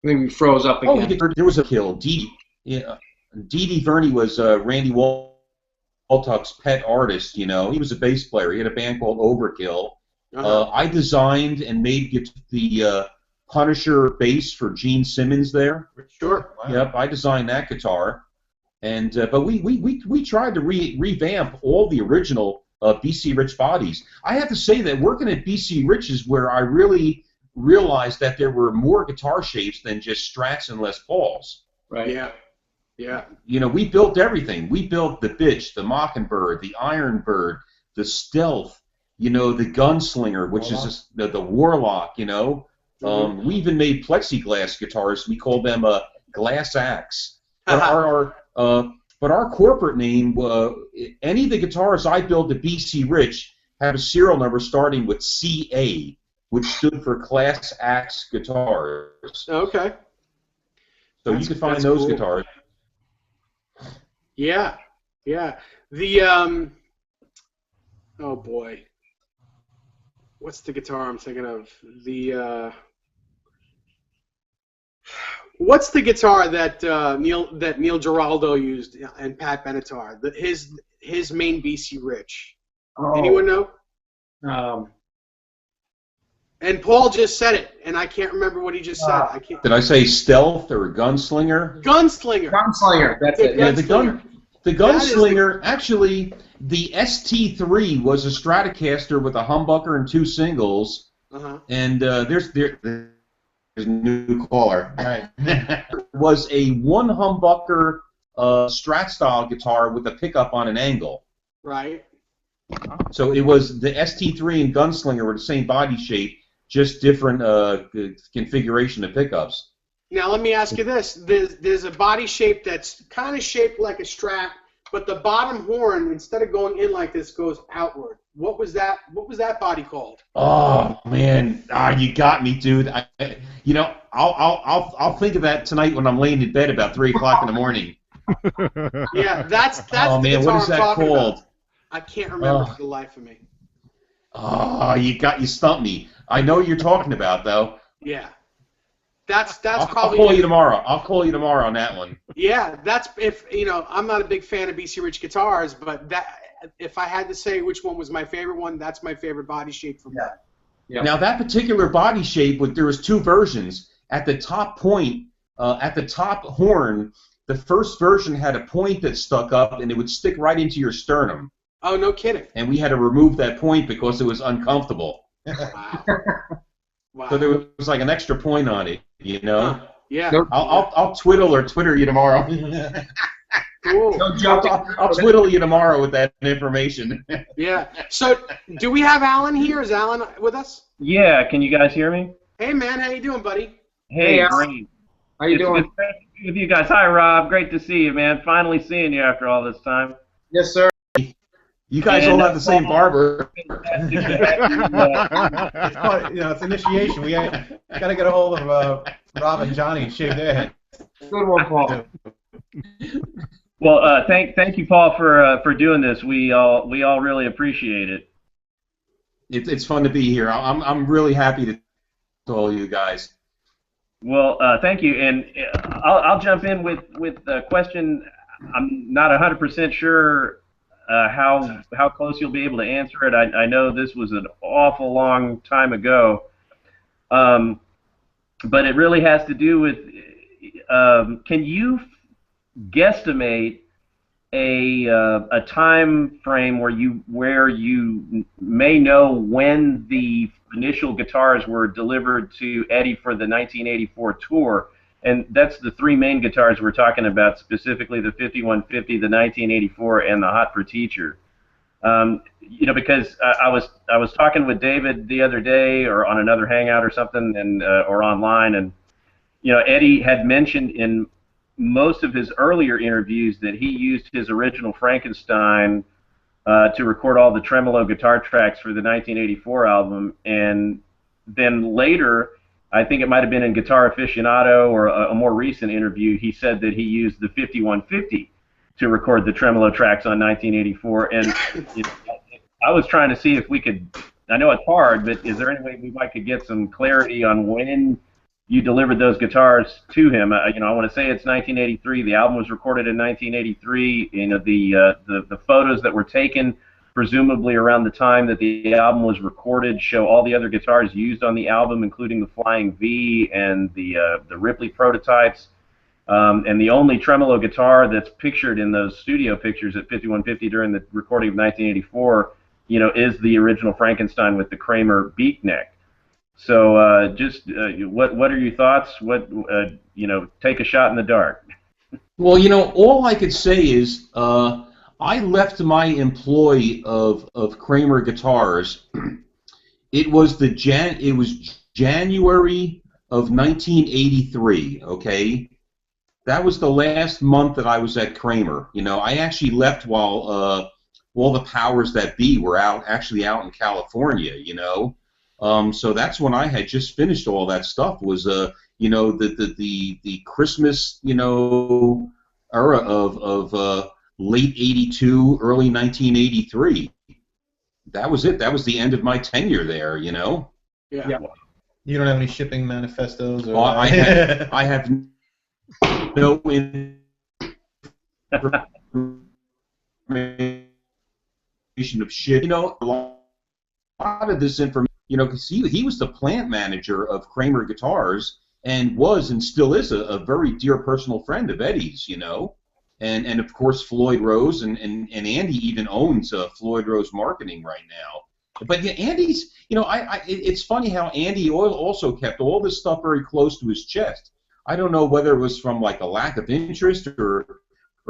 Speaker 3: I think we froze up again.
Speaker 4: Oh, there was a kill. Dee Dee Verney was Randy Waltuck's pet artist, He was a bass player. He had a band called Overkill. I designed and made the Punisher bass for Gene Simmons there.
Speaker 2: Sure.
Speaker 5: Wow.
Speaker 4: Yep, I designed that guitar. And but we tried to revamp all the original BC Rich bodies. I have to say that working at BC Rich is where I really realized that there were more guitar shapes than just Strats and Les Pauls.
Speaker 3: Right.
Speaker 2: Yeah. Yeah.
Speaker 4: We built everything. We built the Bitch, the Mockingbird, the Ironbird, the Stealth, the Gunslinger, which is just the Warlock,
Speaker 2: Mm-hmm.
Speaker 4: We even made plexiglass guitars. We called them Glass Axe. But our corporate name, any of the guitars I built at BC Rich have a serial number starting with CA, which stood for Class Axe Guitars.
Speaker 2: Okay.
Speaker 4: So you can find those guitars.
Speaker 2: Yeah. Yeah. The oh boy. What's the guitar I'm thinking of? What's the guitar that Neil Giraldo used and Pat Benatar? His main BC Rich. Anyone know? And Paul just said it, and I can't remember what he just said. I can't.
Speaker 4: Did I say Stealth or Gunslinger?
Speaker 2: Gunslinger.
Speaker 3: Gunslinger. That's it.
Speaker 4: Yeah,
Speaker 2: Gunslinger.
Speaker 4: the Gunslinger, actually, the ST3 was a Stratocaster with a humbucker and 2 singles.
Speaker 2: Uh-huh.
Speaker 4: And there's a new caller.
Speaker 5: Right.
Speaker 4: Was a 1 humbucker Strat style guitar with a pickup on an angle.
Speaker 2: Right.
Speaker 4: So it was the ST3 and Gunslinger were the same body shape, just different configuration of pickups.
Speaker 2: Now let me ask you this: there's a body shape that's kind of shaped like a Strat, but the bottom horn, instead of going in like this, goes outward. What was that? What was that body called?
Speaker 4: Oh man, you got me, dude. I'll think of that tonight when I'm laying in bed about 3 o'clock in the morning.
Speaker 2: Yeah, that's
Speaker 4: Oh
Speaker 2: the
Speaker 4: man,
Speaker 2: guitar
Speaker 4: what is
Speaker 2: I'm
Speaker 4: that
Speaker 2: talking
Speaker 4: called?
Speaker 2: about. I can't remember for the life of me.
Speaker 4: Oh, you stumped me. I know what you're talking about though.
Speaker 2: Yeah, that's
Speaker 4: I'll
Speaker 2: probably.
Speaker 4: call you tomorrow. I'll call you tomorrow on that one.
Speaker 2: Yeah, that's if I'm not a big fan of BC Rich guitars, but if I had to say which one was my favorite one, that's my favorite body shape from that.
Speaker 3: Yeah.
Speaker 4: Now that particular body shape, there was 2 versions. At the top point, at the top horn, the first version had a point that stuck up, and it would stick right into your sternum.
Speaker 2: Oh, no kidding.
Speaker 4: And we had to remove that point because it was uncomfortable.
Speaker 2: Wow. Wow.
Speaker 4: So there was like an extra point on it,
Speaker 2: Huh. Yeah.
Speaker 4: I'll twiddle or Twitter you tomorrow.
Speaker 2: Cool.
Speaker 4: I'll twiddle you tomorrow with that information.
Speaker 2: Yeah. So, do we have Alan here? Is Alan with us?
Speaker 7: Yeah, can you guys hear me?
Speaker 2: Hey, man, how you doing, buddy?
Speaker 7: Hey,
Speaker 3: Alan.
Speaker 7: great.
Speaker 3: How you doing?
Speaker 7: It's great to be with you guys. Hi, Rob. Great to see you, man. Finally seeing you after all this time.
Speaker 3: Yes, sir.
Speaker 4: You guys all have the same barber.
Speaker 5: It's initiation. We got to get a hold of Rob and Johnny and shave their head.
Speaker 3: Good one, Paul.
Speaker 7: Well, thank you, Paul, for doing this. We all really appreciate it.
Speaker 4: It's fun to be here. I'm really happy to all you guys.
Speaker 7: Well, thank you, and I'll jump in with a question. I'm not 100% sure how close you'll be able to answer it. I know this was an awful long time ago, but it really has to do with can you guesstimate a time frame where you may know when the initial guitars were delivered to Eddie for the 1984 tour, and that's the three main guitars we're talking about, specifically the 5150, the 1984, and the Hot for Teacher. You know, because I was talking with David the other day, or on another hangout or something, and or online, and you know, Eddie had mentioned in most of his earlier interviews that he used his original Frankenstein to record all the tremolo guitar tracks for the 1984 album, and then later, I think it might have been in Guitar Aficionado or a more recent interview, he said that he used the 5150 to record the tremolo tracks on 1984, and I was trying to see if we could, I know it's hard, but is there any way we might could get some clarity on when you delivered those guitars to him? You know, I want to say it's 1983. The album was recorded in 1983. You know, the photos that were taken, presumably around the time that the album was recorded, show all the other guitars used on the album, including the Flying V and the Ripley prototypes. And the only tremolo guitar that's pictured in those studio pictures at 5150 during the recording of 1984, you know, is the original Frankenstein with the Kramer beak neck. So what are your thoughts? What you know, take a shot in the dark.
Speaker 4: Well, you know, all I could say is I left my employ of Kramer Guitars. It was January of 1983. Okay, that was the last month that I was at Kramer. You know, I actually left while all the powers that be were actually out in California. You know. So that's when I had just finished all that stuff. Was you know, the Christmas, you know, era of late '82, early 1983. That was it. That was the end of my tenure there. You know.
Speaker 2: Yeah.
Speaker 5: You don't have any shipping manifestos? Or
Speaker 4: I have no information of shit. You know, a lot of this information. You know, because he was the plant manager of Kramer Guitars and was and still is a very dear personal friend of Eddie's, you know. And of course Floyd Rose and Andy even owns Floyd Rose Marketing right now. But yeah, Andy's, you know, it's funny how Andy also kept all this stuff very close to his chest. I don't know whether it was from like a lack of interest or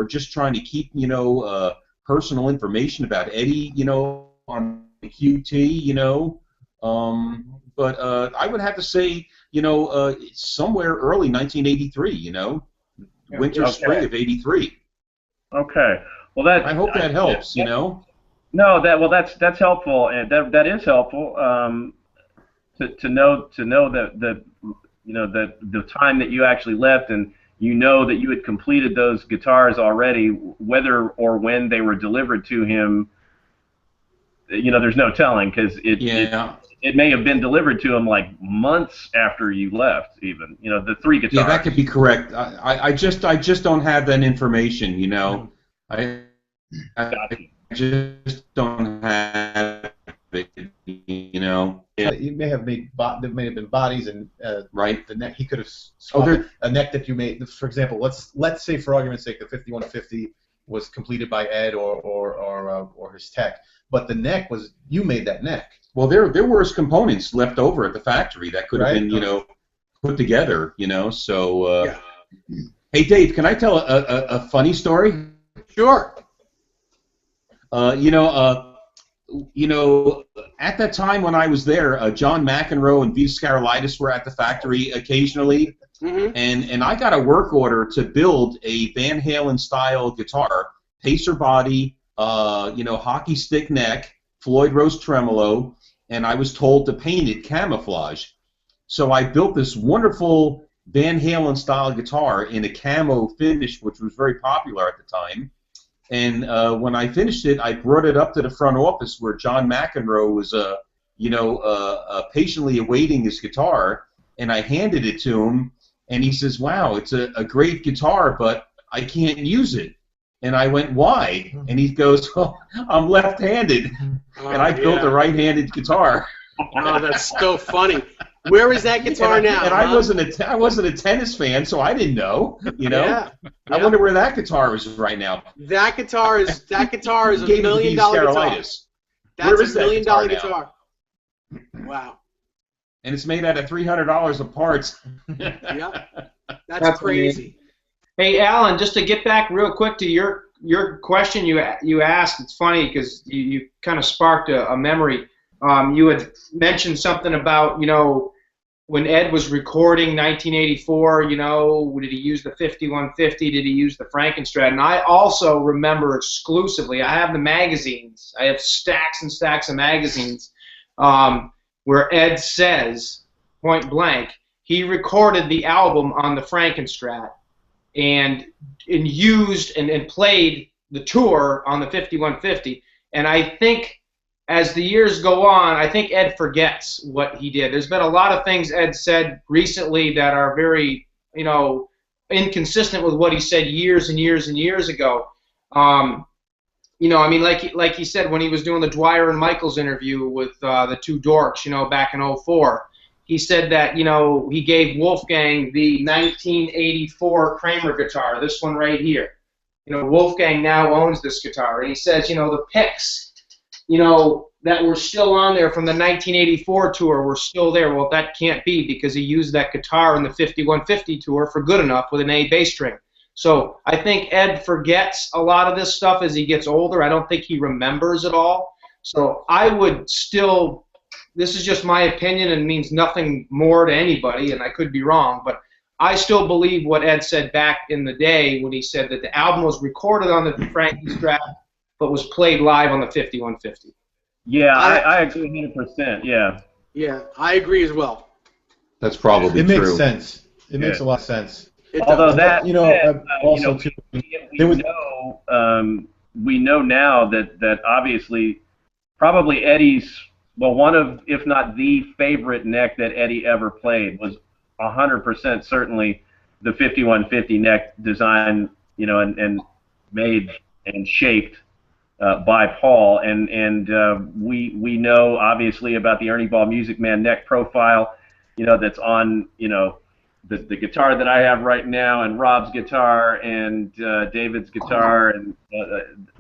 Speaker 4: just trying to keep, you know, personal information about Eddie, you know, on the QT, you know. But I would have to say, you know, somewhere early 1983, you know, winter, spring of '83.
Speaker 7: Okay. Well, that
Speaker 4: I hope that helps, you know.
Speaker 7: No, that's helpful, and that is helpful to know that you know that the time that you actually left, and you know that you had completed those guitars already, whether or when they were delivered to him. You know, there's no telling because it may have been delivered to him like months after you left, even. You know, the three guitars.
Speaker 4: Yeah, that could be correct. I just don't have that information. You know, I just don't have it. You know.
Speaker 5: You may have made there may have been bodies and
Speaker 4: right.
Speaker 5: The neck he could have swapped a neck that you made. For example, let's say for argument's sake the 5150 was completed by Ed or his tech, but the neck was you made that neck.
Speaker 4: Well, there were components left over at the factory that could have been, you know, put together, you know. So, hey, Dave, can I tell a funny story?
Speaker 2: Sure.
Speaker 4: You know, at that time when I was there, John McEnroe and Vita Scarolitis were at the factory occasionally, and I got a work order to build a Van Halen style guitar, pacer body, you know, hockey stick neck, Floyd Rose tremolo, and I was told to paint it camouflage. So I built this wonderful Van Halen style guitar in a camo finish, which was very popular at the time. And when I finished it, I brought it up to the front office where John McEnroe was, you know, patiently awaiting his guitar, and I handed it to him, and he says, "Wow, it's a great guitar, but I can't use it." And I went, "Why?" And he goes, "Well, I'm left-handed, and I built a right-handed guitar."
Speaker 2: Oh, that's so funny. Where is that guitar now?
Speaker 4: And I wasn't a tennis fan, so I didn't know. You know,
Speaker 2: Yeah.
Speaker 4: I wonder where that guitar is right now.
Speaker 2: That guitar is a $1 million guitar. That's
Speaker 4: Where is
Speaker 2: $1
Speaker 4: that
Speaker 2: million
Speaker 4: guitar now?
Speaker 2: guitar. Wow.
Speaker 4: and it's made out of $300 of parts.
Speaker 2: Yeah, that's crazy.
Speaker 3: Hey, Alan, just to get back real quick to your question you asked, it's funny because you kind of sparked a memory. You had mentioned something about, when Ed was recording 1984, did he use the 5150? Did he use the Frankenstrat? And I also remember exclusively, I have the magazines. I have stacks and stacks of magazines where Ed says, point blank, he recorded the album on the Frankenstrat and used and played the tour on the 5150. And I think as the years go on, I think Ed forgets what he did. There's been a lot of things Ed said recently that are very, inconsistent with what he said years and years and years ago. Like he said when he was doing the Dwyer and Michaels interview with the two dorks, back in '04, he said that, he gave Wolfgang the 1984 Kramer guitar, this one right here. Wolfgang now owns this guitar, and he says, the picks, that were still on there from the 1984 tour were still there. Well, that can't be because he used that guitar in the 5150 tour for Good Enough with an A bass string. So I think Ed forgets a lot of this stuff as he gets older. I don't think he remembers it all. So I would still, this is just my opinion and means nothing more to anybody, and I could be wrong, but I still believe what Ed said back in the day when he said that the album was recorded on the Frankenstrat but was played live on the 5150.
Speaker 7: Yeah, I agree 100%. Yeah.
Speaker 2: Yeah, I agree as well.
Speaker 4: That's probably
Speaker 5: It
Speaker 4: true.
Speaker 5: makes sense. It makes a lot of sense.
Speaker 7: Although that,
Speaker 5: also too,
Speaker 7: we know now that obviously probably Eddie's, one of, if not the favorite neck that Eddie ever played was 100% certainly the 5150 neck design, and made and shaped by Paul, and we know obviously about the Ernie Ball Music Man neck profile, that's on the guitar that I have right now, and Rob's guitar, and David's guitar, and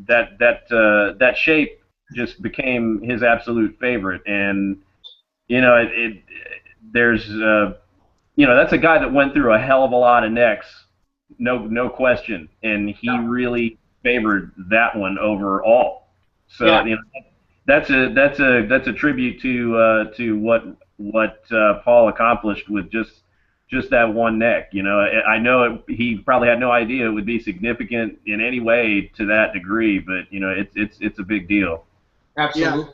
Speaker 7: that shape just became his absolute favorite, and there's that's a guy that went through a hell of a lot of necks, no question, and he really favored that one overall. So
Speaker 3: Yeah.
Speaker 7: That's a tribute to what Paul accomplished with just that one neck. I know he probably had no idea it would be significant in any way to that degree, but it's a big deal.
Speaker 3: Absolutely.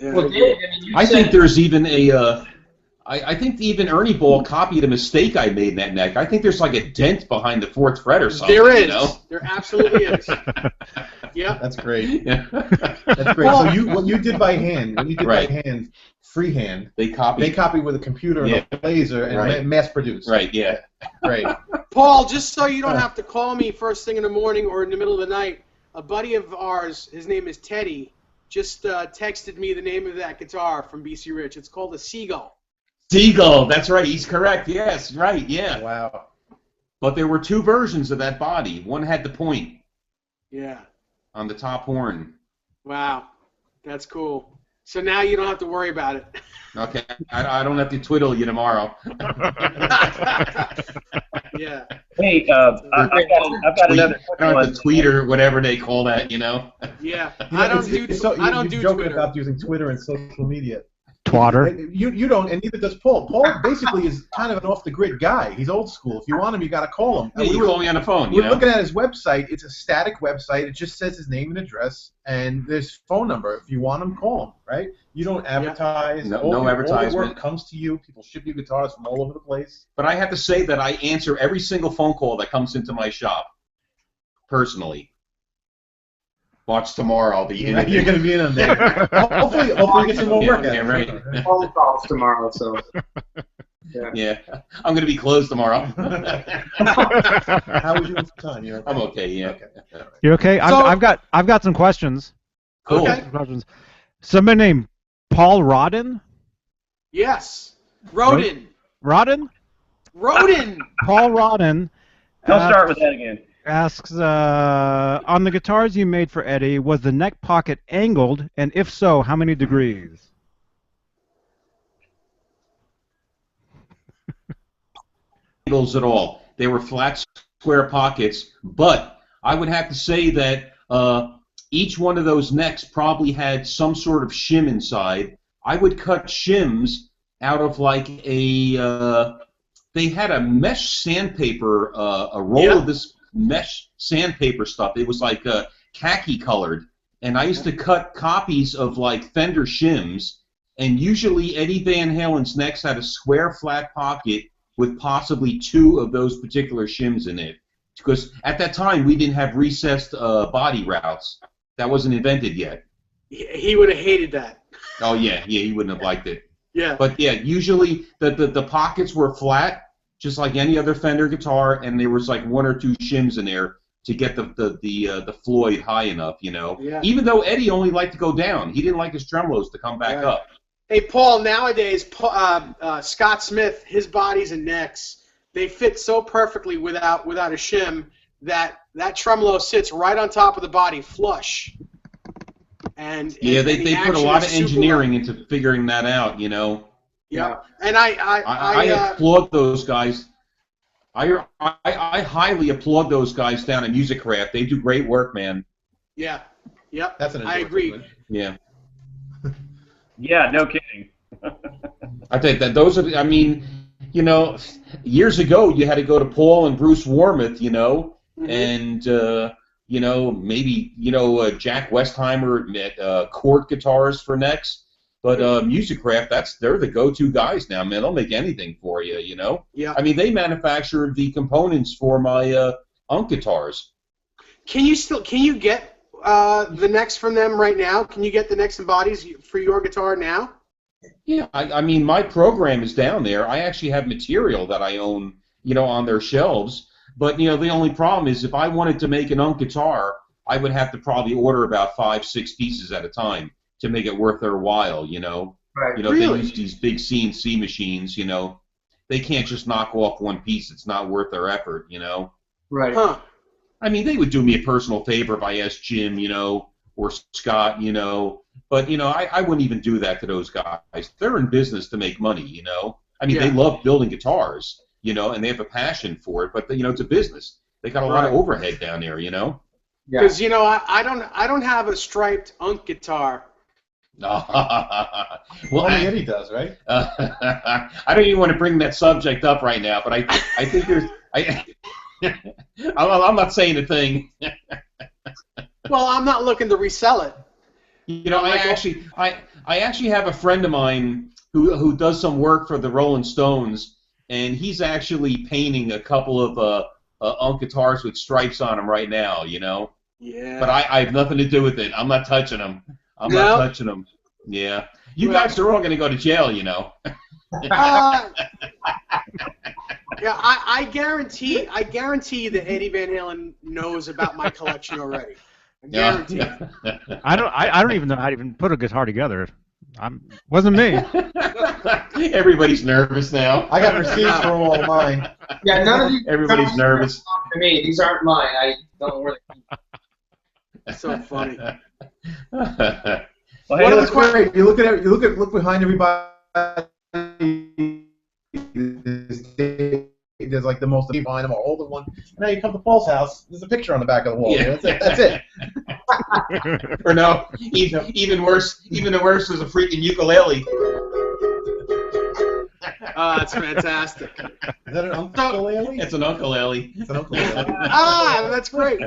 Speaker 2: Yeah.
Speaker 3: Well, Dave,
Speaker 4: I think there's even I think even Ernie Ball copied a mistake I made in that neck. I think there's like a dent behind the fourth fret or something.
Speaker 2: There is. There absolutely is. Yeah.
Speaker 5: That's great.
Speaker 4: Yeah.
Speaker 5: That's great. So what you did by hand, freehand,
Speaker 4: They
Speaker 5: copied with a computer and a laser and mass produced.
Speaker 4: Right, yeah.
Speaker 5: Great.
Speaker 2: Paul, just so you don't have to call me first thing in the morning or in the middle of the night, a buddy of ours, his name is Teddy, just texted me the name of that guitar from BC Rich. It's called a Seagull.
Speaker 4: Seagull, that's right. He's correct. Yes, right. Yeah.
Speaker 5: Wow.
Speaker 4: But there were two versions of that body. One had the point.
Speaker 2: Yeah.
Speaker 4: On the top horn.
Speaker 2: Wow. That's cool. So now you don't have to worry about it.
Speaker 4: Okay. I don't have to twiddle you tomorrow.
Speaker 2: Yeah.
Speaker 7: Hey, I've got another quick
Speaker 4: I don't
Speaker 7: one.
Speaker 4: have to tweet or whatever they call that,
Speaker 2: Yeah.
Speaker 5: I
Speaker 2: don't do
Speaker 5: joking
Speaker 2: Twitter.
Speaker 5: about using Twitter and social media.
Speaker 1: Twatter.
Speaker 5: You don't, and neither does Paul. Paul basically is kind of an off-the-grid guy. He's old school. If you want him, you got to call him.
Speaker 4: Yeah, you call me on the phone.
Speaker 5: We're looking at his website. It's a static website. It just says his name and address, and there's phone number. If you want him, call him. Right? You don't advertise.
Speaker 4: No
Speaker 5: All the
Speaker 4: advertisement.
Speaker 5: work comes to you. People ship you guitars from all over the place.
Speaker 4: But I have to say that I answer every single phone call that comes into my shop, personally. Watch tomorrow. I'll be in.
Speaker 5: You're going to be in on there. hopefully get some more work out.
Speaker 4: Yeah, right.
Speaker 3: phone calls tomorrow, so.
Speaker 4: Yeah, I'm going to be closed tomorrow.
Speaker 5: How was your time? You okay?
Speaker 4: I'm okay. Yeah.
Speaker 5: Okay. All right.
Speaker 1: You okay? I've got some questions.
Speaker 4: Cool.
Speaker 2: Okay.
Speaker 1: Somebody named Paul Rodden.
Speaker 2: Yes. Rodin.
Speaker 1: Rodden?
Speaker 2: Rodin.
Speaker 1: Paul Rodden.
Speaker 7: Don't start with that again.
Speaker 1: Asks, on the guitars you made for Eddie, was the neck pocket angled, and if so, how many degrees?
Speaker 4: angles at all. They were flat, square pockets, but I would have to say that each one of those necks probably had some sort of shim inside. I would cut shims out of like a they had a mesh sandpaper, a roll of this mesh sandpaper stuff. It was like khaki colored, and I used to cut copies of like Fender shims, and usually Eddie Van Halen's necks had a square flat pocket with possibly 2 of those particular shims in it. Because at that time we didn't have recessed body routes. That wasn't invented yet.
Speaker 2: He would have hated that.
Speaker 4: Oh yeah, he wouldn't have liked it.
Speaker 2: Yeah.
Speaker 4: But yeah, usually the pockets were flat, just like any other Fender guitar, and there was like 1 or 2 shims in there to get the Floyd high enough, you know.
Speaker 2: Yeah.
Speaker 4: Even though Eddie only liked to go down, he didn't like his tremolos to come back up.
Speaker 2: Hey Paul, nowadays Scott Smith, his bodies and necks, they fit so perfectly without a shim that tremolo sits right on top of the body, flush. And
Speaker 4: Yeah,
Speaker 2: and
Speaker 4: they
Speaker 2: the
Speaker 4: put a
Speaker 2: action
Speaker 4: lot
Speaker 2: is
Speaker 4: of
Speaker 2: super
Speaker 4: engineering
Speaker 2: low.
Speaker 4: into figuring that out, you know.
Speaker 2: Yeah, and I
Speaker 4: applaud those guys. I highly applaud those guys down at Music Craft. They do great work, man.
Speaker 2: yeah, yep.
Speaker 5: That's an
Speaker 2: I agree.
Speaker 5: endorsement.
Speaker 4: Yeah.
Speaker 7: Yeah, no kidding.
Speaker 4: I think that those are, I mean, you know, years ago you had to go to Paul and Bruce Warmoth, you know, and, you know, maybe, you know, Jack Westheimer at chord guitars for necks. But Music Craft, they're the go-to guys now, man. They'll make anything for you, you know.
Speaker 2: Yeah.
Speaker 4: I mean, they manufacture the components for my UNK guitars.
Speaker 2: Can you get the necks from them right now? Can you get the necks and bodies for your guitar now?
Speaker 4: Yeah, I mean, my program is down there. I actually have material that I own, you know, on their shelves. But, you know, the only problem is if I wanted to make an UNK guitar, I would have to probably order about 5-6 pieces at a time to make it worth their while, you know.
Speaker 6: Right.
Speaker 4: You know,
Speaker 2: Really?
Speaker 4: they use these big CNC machines, you know. They can't just knock off one piece. It's not worth their effort, you know.
Speaker 6: Right.
Speaker 2: Huh.
Speaker 4: I mean, they would do me a personal favor if I asked Jim, you know, or Scott, you know. But, you know, I wouldn't even do that to those guys. They're in business to make money, you know. I mean, they love building guitars, you know, and they have a passion for it. But, you know, it's a business. They got a lot of overhead down there, you know.
Speaker 2: Because you know, I don't have a striped UNK guitar.
Speaker 4: Well,
Speaker 5: Only Eddie does, right?
Speaker 4: I don't even want to bring that subject up right now, but I think there's I'm not saying a thing.
Speaker 2: Well, I'm not looking to resell it.
Speaker 4: You know, I actually have a friend of mine who does some work for the Rolling Stones, and he's actually painting a couple of UNK guitars with stripes on them right now. You know.
Speaker 2: Yeah.
Speaker 4: But I have nothing to do with it. I'm not touching them. I'm not touching them. Yeah. You guys are all going to go to jail, you know.
Speaker 2: Yeah, I guarantee that Eddie Van Halen knows about my collection already. I guarantee.
Speaker 1: I don't even know how to even put a guitar together. Wasn't me.
Speaker 4: Everybody's nervous now.
Speaker 5: I got receipts for all of mine.
Speaker 6: Yeah, none of these.
Speaker 4: Everybody's nervous.
Speaker 6: To me, these aren't mine. I don't really.
Speaker 2: So funny.
Speaker 7: Well, hey,
Speaker 2: What
Speaker 7: let's
Speaker 2: other
Speaker 5: Great. You look behind everybody. There's like the most behind them, an older one. Now you come to Paul's house. There's a picture on the back of the wall.
Speaker 4: Yeah.
Speaker 5: That's it.
Speaker 4: Or no, even worse. Even the worse is a freaking ukulele.
Speaker 2: Oh, that's fantastic.
Speaker 5: Is that an ukulele?
Speaker 4: It's an ukulele.
Speaker 5: It's an ukulele.
Speaker 2: That's great.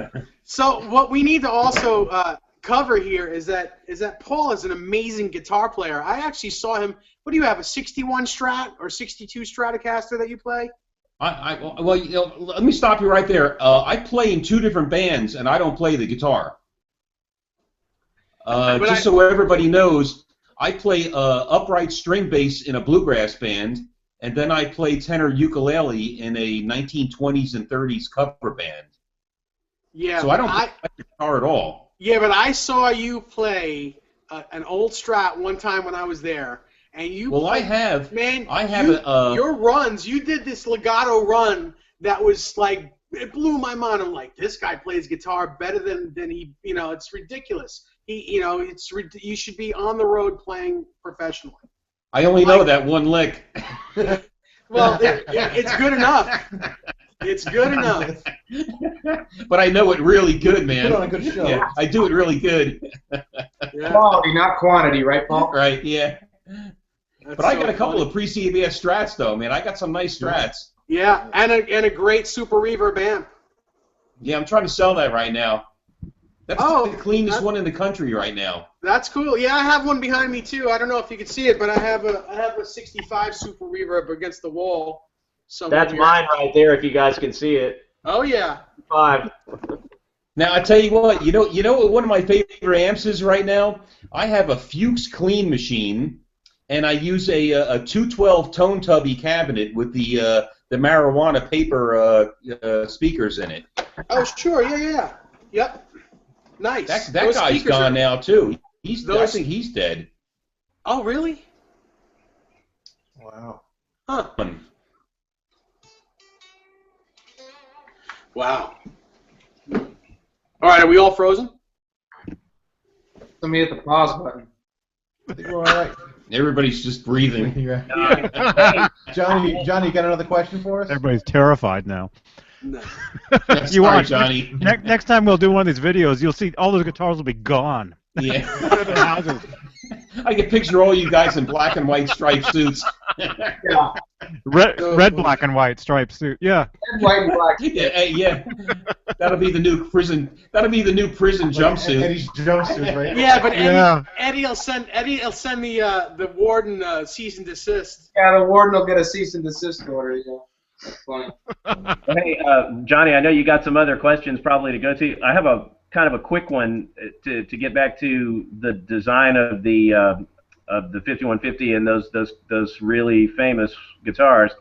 Speaker 2: So what we need to also cover here is that Paul is an amazing guitar player. I actually saw him. What do you have, a 61 Strat or 62 Stratocaster that you play?
Speaker 4: Well, you know, let me stop you right there. I play in 2 different bands, and I don't play the guitar. So everybody knows, I play upright string bass in a bluegrass band, and then I play tenor ukulele in a 1920s and 30s cover band.
Speaker 2: Yeah.
Speaker 4: So I don't play the guitar at all.
Speaker 2: Yeah, but I saw you play an old Strat one time when I was there, and you.
Speaker 4: Well,
Speaker 2: played,
Speaker 4: I have.
Speaker 2: Man,
Speaker 4: I have
Speaker 2: your runs. You did this legato run that was like, it blew my mind. I'm like, this guy plays guitar better than he. You know, it's ridiculous. You should be on the road playing professionally.
Speaker 4: I only know that one lick.
Speaker 2: Well, it's good enough. It's good enough.
Speaker 4: But I know it really good, man.
Speaker 5: Put on a good show.
Speaker 4: Yeah, I do it really good.
Speaker 2: Yeah.
Speaker 3: Quality, not quantity, right, Paul?
Speaker 4: Right, yeah.
Speaker 2: That's
Speaker 4: But I
Speaker 2: so
Speaker 4: got a couple
Speaker 2: funny.
Speaker 4: of pre-CBS Strats, though, man. I got some nice Strats.
Speaker 2: Yeah, and a great super reverb amp.
Speaker 4: Yeah, I'm trying to sell that right now. That's
Speaker 2: Oh,
Speaker 4: the cleanest one in the country right now.
Speaker 2: That's cool. Yeah, I have one behind me too. I don't know if you can see it, but I have a 65 super reverb against the wall. Somewhere
Speaker 8: That's
Speaker 2: here.
Speaker 8: mine right there. If you guys can see it.
Speaker 2: Oh yeah.
Speaker 8: 5.
Speaker 4: Now I tell you what what one of my favorite amps is right now? I have a Fuchs Clean machine, and I use a 212 tone tubby cabinet with the marijuana paper speakers in it.
Speaker 2: Oh sure. Yeah. Yep. Nice.
Speaker 4: That
Speaker 2: Those
Speaker 4: guy's
Speaker 2: speakers
Speaker 4: gone
Speaker 2: are-
Speaker 4: now too. I think he's dead.
Speaker 2: Oh really?
Speaker 5: Wow.
Speaker 2: Huh. Wow. All right. Are we all frozen?
Speaker 3: Let me hit the pause button.
Speaker 5: I think we're all right.
Speaker 4: Everybody's just breathing.
Speaker 5: Yeah. Johnny, you got another question for us?
Speaker 1: Everybody's terrified now.
Speaker 2: No.
Speaker 1: You
Speaker 4: Sorry,
Speaker 1: watch.
Speaker 4: Johnny.
Speaker 1: Next time we'll do one of these videos, you'll see all those guitars will be gone.
Speaker 4: Yeah.
Speaker 1: Their houses.
Speaker 4: I can picture all you guys in black and white striped suits.
Speaker 3: Yeah.
Speaker 1: Red, black, and white striped suit. Yeah.
Speaker 3: White and black.
Speaker 4: Yeah. That'll be the new prison. That'll be the new prison jumpsuit.
Speaker 5: Eddie's jumpsuit, right?
Speaker 2: Yeah, but
Speaker 1: Yeah.
Speaker 2: Eddie'll send the warden cease and desist.
Speaker 3: Yeah, the warden will get a cease and desist order. Yeah. That's funny.
Speaker 7: Hey, Johnny, I know you got some other questions probably to go to. I have a kind of a quick one to get back to the design of the 5150 and those really famous guitars.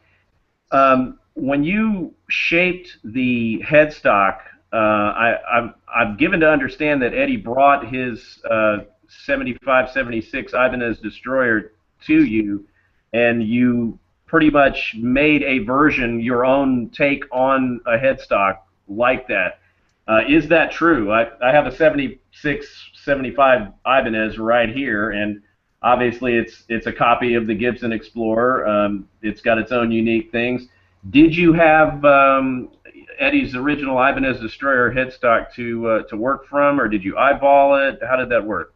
Speaker 7: When you shaped the headstock, I'm given to understand that Eddie brought his 75, 76 Ibanez Destroyer to you, and you pretty much made a version, your own take on a headstock like that. Is that true? I have a 76, 75 Ibanez right here, and obviously it's a copy of the Gibson Explorer. It's got its own unique things. Did you have Eddie's original Ibanez Destroyer headstock to work from, or did you eyeball it? How did that work?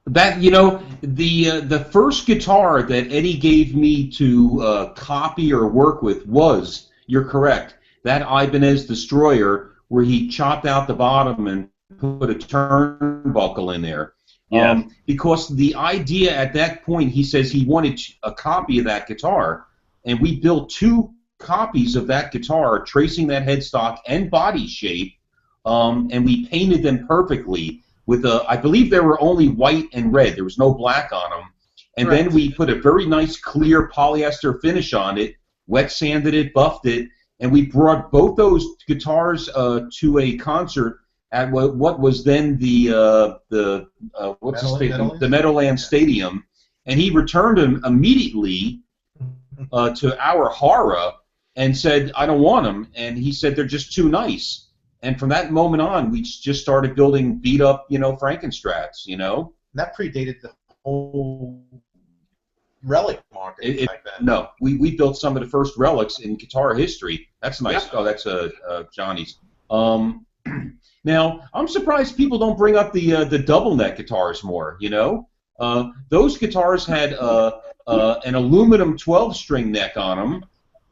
Speaker 4: That the first guitar that Eddie gave me to copy or work with was, you're correct, that Ibanez Destroyer where he chopped out the bottom and put a turnbuckle in there.
Speaker 7: Yeah.
Speaker 4: Because the idea at that point, he says he wanted a copy of that guitar, and we built 2 copies of that guitar, tracing that headstock and body shape, and we painted them perfectly with I believe there were only white and red. There was no black on them. And
Speaker 2: Correct.
Speaker 4: then we put a very nice clear polyester finish on it, wet sanded it, buffed it, and we brought both those guitars to a concert at what was then the Meadowlands Stadium, and he returned them immediately to our horror and said, "I don't want them," and he said they're just too nice. And from that moment on, we just started building beat up, Frankenstrats,
Speaker 5: That predated the whole relic market back then.
Speaker 4: No, we built some of the first relics in guitar history. That's nice.
Speaker 2: Yeah.
Speaker 4: Oh, that's Johnny's. Now, I'm surprised people don't bring up the double neck guitars more. Those guitars had an aluminum 12-string neck on them,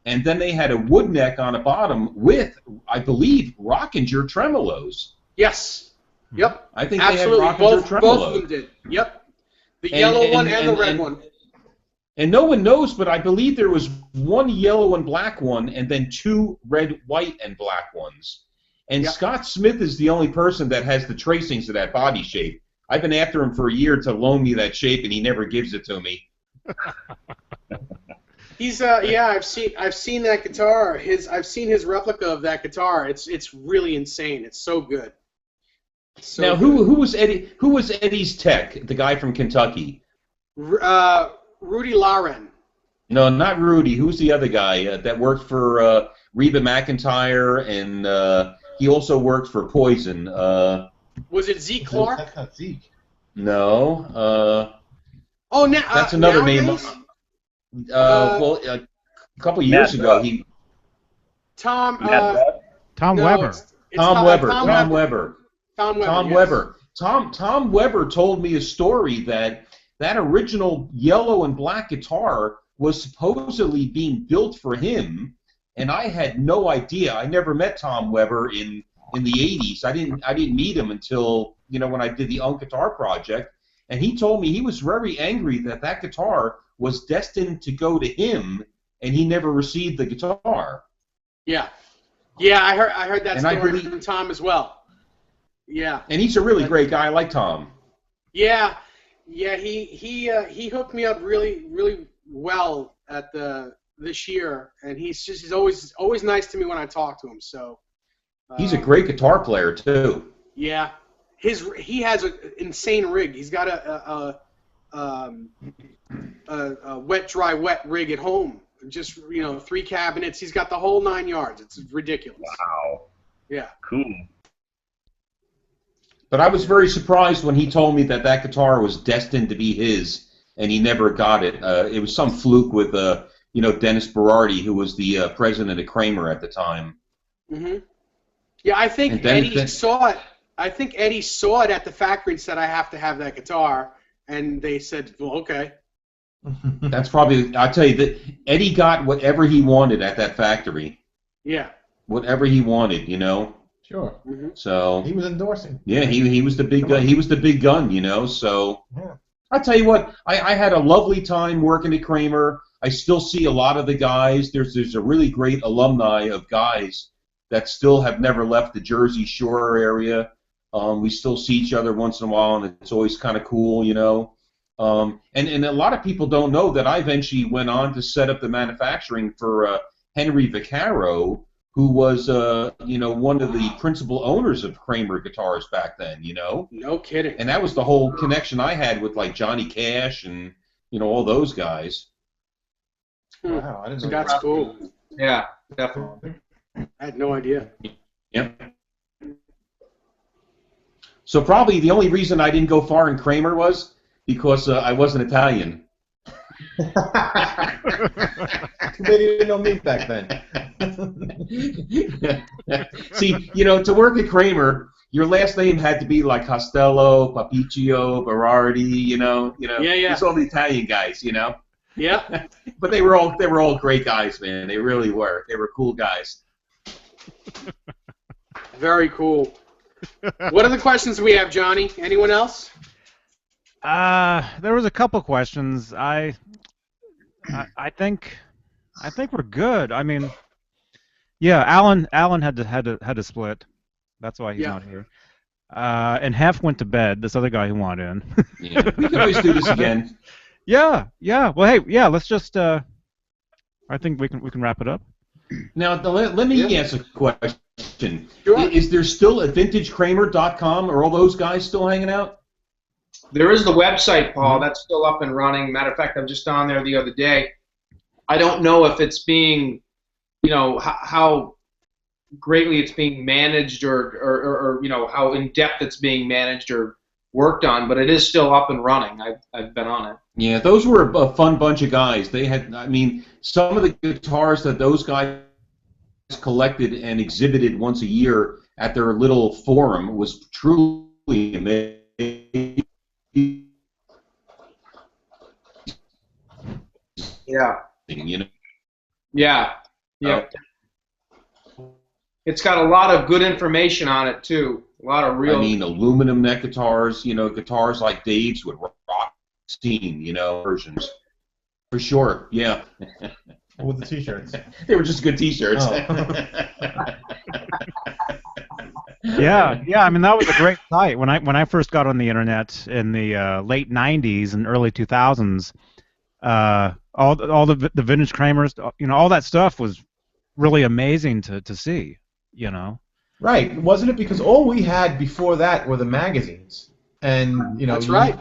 Speaker 4: and then they had a wood neck on the bottom with, I believe, Rockinger tremolos.
Speaker 2: Yes. Yep.
Speaker 4: I think
Speaker 2: Absolutely.
Speaker 4: they had Rockinger
Speaker 2: Both
Speaker 4: tremolos.
Speaker 2: of them did. Yep. The yellow one and the red one.
Speaker 4: And no one knows, but I believe there was 1 yellow and black one, and then 2 red, white, and black ones. And
Speaker 2: Yep.
Speaker 4: Scott Smith is the only person that has the tracings of that body shape. I've been after him for a year to loan me that shape, and he never gives it to me.
Speaker 2: He's I've seen that guitar. I've seen his replica of that guitar. It's really insane. It's so good. So
Speaker 4: now, who was Eddie? Who was Eddie's tech? The guy from Kentucky?
Speaker 2: Rudy Lauren.
Speaker 4: No, not Rudy. Who's the other guy that worked for Reba McEntire, and he also worked for Poison?
Speaker 2: Was it Zeke Clark?
Speaker 5: That's not Zeke.
Speaker 4: No.
Speaker 2: Oh,
Speaker 4: That's another name.
Speaker 2: nowadays?
Speaker 4: A couple years
Speaker 7: Matt,
Speaker 4: ago, he
Speaker 2: Tom.
Speaker 1: Tom
Speaker 2: No,
Speaker 1: Weber.
Speaker 2: it's
Speaker 4: Tom Weber.
Speaker 2: Tom
Speaker 4: Tom
Speaker 2: Weber.
Speaker 4: Weber.
Speaker 2: Tom Weber.
Speaker 4: Tom
Speaker 2: yes.
Speaker 4: Weber. Tom Weber told me a story that original yellow and black guitar was supposedly being built for him, and I had no idea. I never met Tom Weber in the 80s. I didn't meet him until when I did the UNK guitar project, and he told me he was very angry that guitar was destined to go to him, and he never received the guitar.
Speaker 2: Yeah, I heard that story from Tom as well. Yeah.
Speaker 4: And he's a really great guy. I like Tom.
Speaker 2: Yeah, he hooked me up really well at this year, and he's always nice to me when I talk to him. So
Speaker 4: he's a great guitar player too.
Speaker 2: Yeah, he has an insane rig. He's got a wet dry wet rig at home. Just 3 cabinets. He's got the whole 9 yards. It's ridiculous.
Speaker 7: Wow.
Speaker 2: Yeah.
Speaker 7: Cool.
Speaker 4: But I was very surprised when he told me that guitar was destined to be his, and he never got it. It was some fluke with, Dennis Berardi, who was the president of Kramer at the time.
Speaker 2: Mm-hmm. Yeah, I think Eddie saw it. I think Eddie saw it at the factory and said, "I have to have that guitar," and they said, "Well, okay."
Speaker 4: That's probably. I tell you that Eddie got whatever he wanted at that factory.
Speaker 2: Yeah.
Speaker 4: Whatever he wanted,
Speaker 5: Sure.
Speaker 2: Mm-hmm.
Speaker 4: So
Speaker 5: he was endorsing.
Speaker 4: Yeah, he was the big guy. He was the big gun, So
Speaker 5: yeah.
Speaker 4: I tell you what, I had a lovely time working at Kramer. I still see a lot of the guys. There's a really great alumni of guys that still have never left the Jersey Shore area. We still see each other once in a while, and it's always kind of cool, And a lot of people don't know that I eventually went on to set up the manufacturing for Henry Vaccaro, who was, one of the principal owners of Kramer guitars back then,
Speaker 2: No kidding.
Speaker 4: And that was the whole connection I had with, like, Johnny Cash and, all those guys.
Speaker 5: Wow, I didn't know
Speaker 2: That's cool.
Speaker 3: Yeah, definitely.
Speaker 2: I had no idea.
Speaker 4: Yep. So probably the only reason I didn't go far in Kramer was because I wasn't Italian.
Speaker 5: Too bad you didn't know me back then.
Speaker 4: See, to work at Kramer, your last name had to be like Costello, Papiccio, Berardi,
Speaker 2: Yeah.
Speaker 4: It's all the Italian guys,
Speaker 2: Yeah.
Speaker 4: But they were all great guys, man. They really were. They were cool guys.
Speaker 2: Very cool. What other questions we have, Johnny? Anyone else?
Speaker 1: There was a couple questions. I think we're good. I mean, yeah, Alan had to split. That's why he's not here. And Hef went to bed. This other guy who wanted in.
Speaker 4: Yeah, we can always do this again.
Speaker 1: Yeah. Well, hey, yeah. Let's just. I think we can wrap it up.
Speaker 4: Now, let me ask a question.
Speaker 2: Sure.
Speaker 4: Is there still a VintageKramer.com? Are all those guys still hanging out?
Speaker 3: There is the website, Paul. That's still up and running. Matter of fact, I'm just on there the other day. I don't know if it's being, how greatly it's being managed or how in depth it's being managed or worked on, but it is still up and running. I've been on it.
Speaker 4: Yeah, those were a fun bunch of guys. They had, some of the guitars that those guys collected and exhibited once a year at their little forum was truly amazing.
Speaker 3: Yeah. Yeah. It's got a lot of good information on it too. A lot of real.
Speaker 4: Aluminum neck guitars. Guitars like Dave's with rock scene. Versions. For sure. Yeah.
Speaker 5: With the T-shirts.
Speaker 4: They were just good T-shirts.
Speaker 5: Oh.
Speaker 1: Yeah. That was a great site. When I first got on the internet in the late '90s and early 2000s, all the vintage Kramers, all that stuff was really amazing to see.
Speaker 5: Right, wasn't it? Because all we had before that were the magazines, and
Speaker 2: that's right.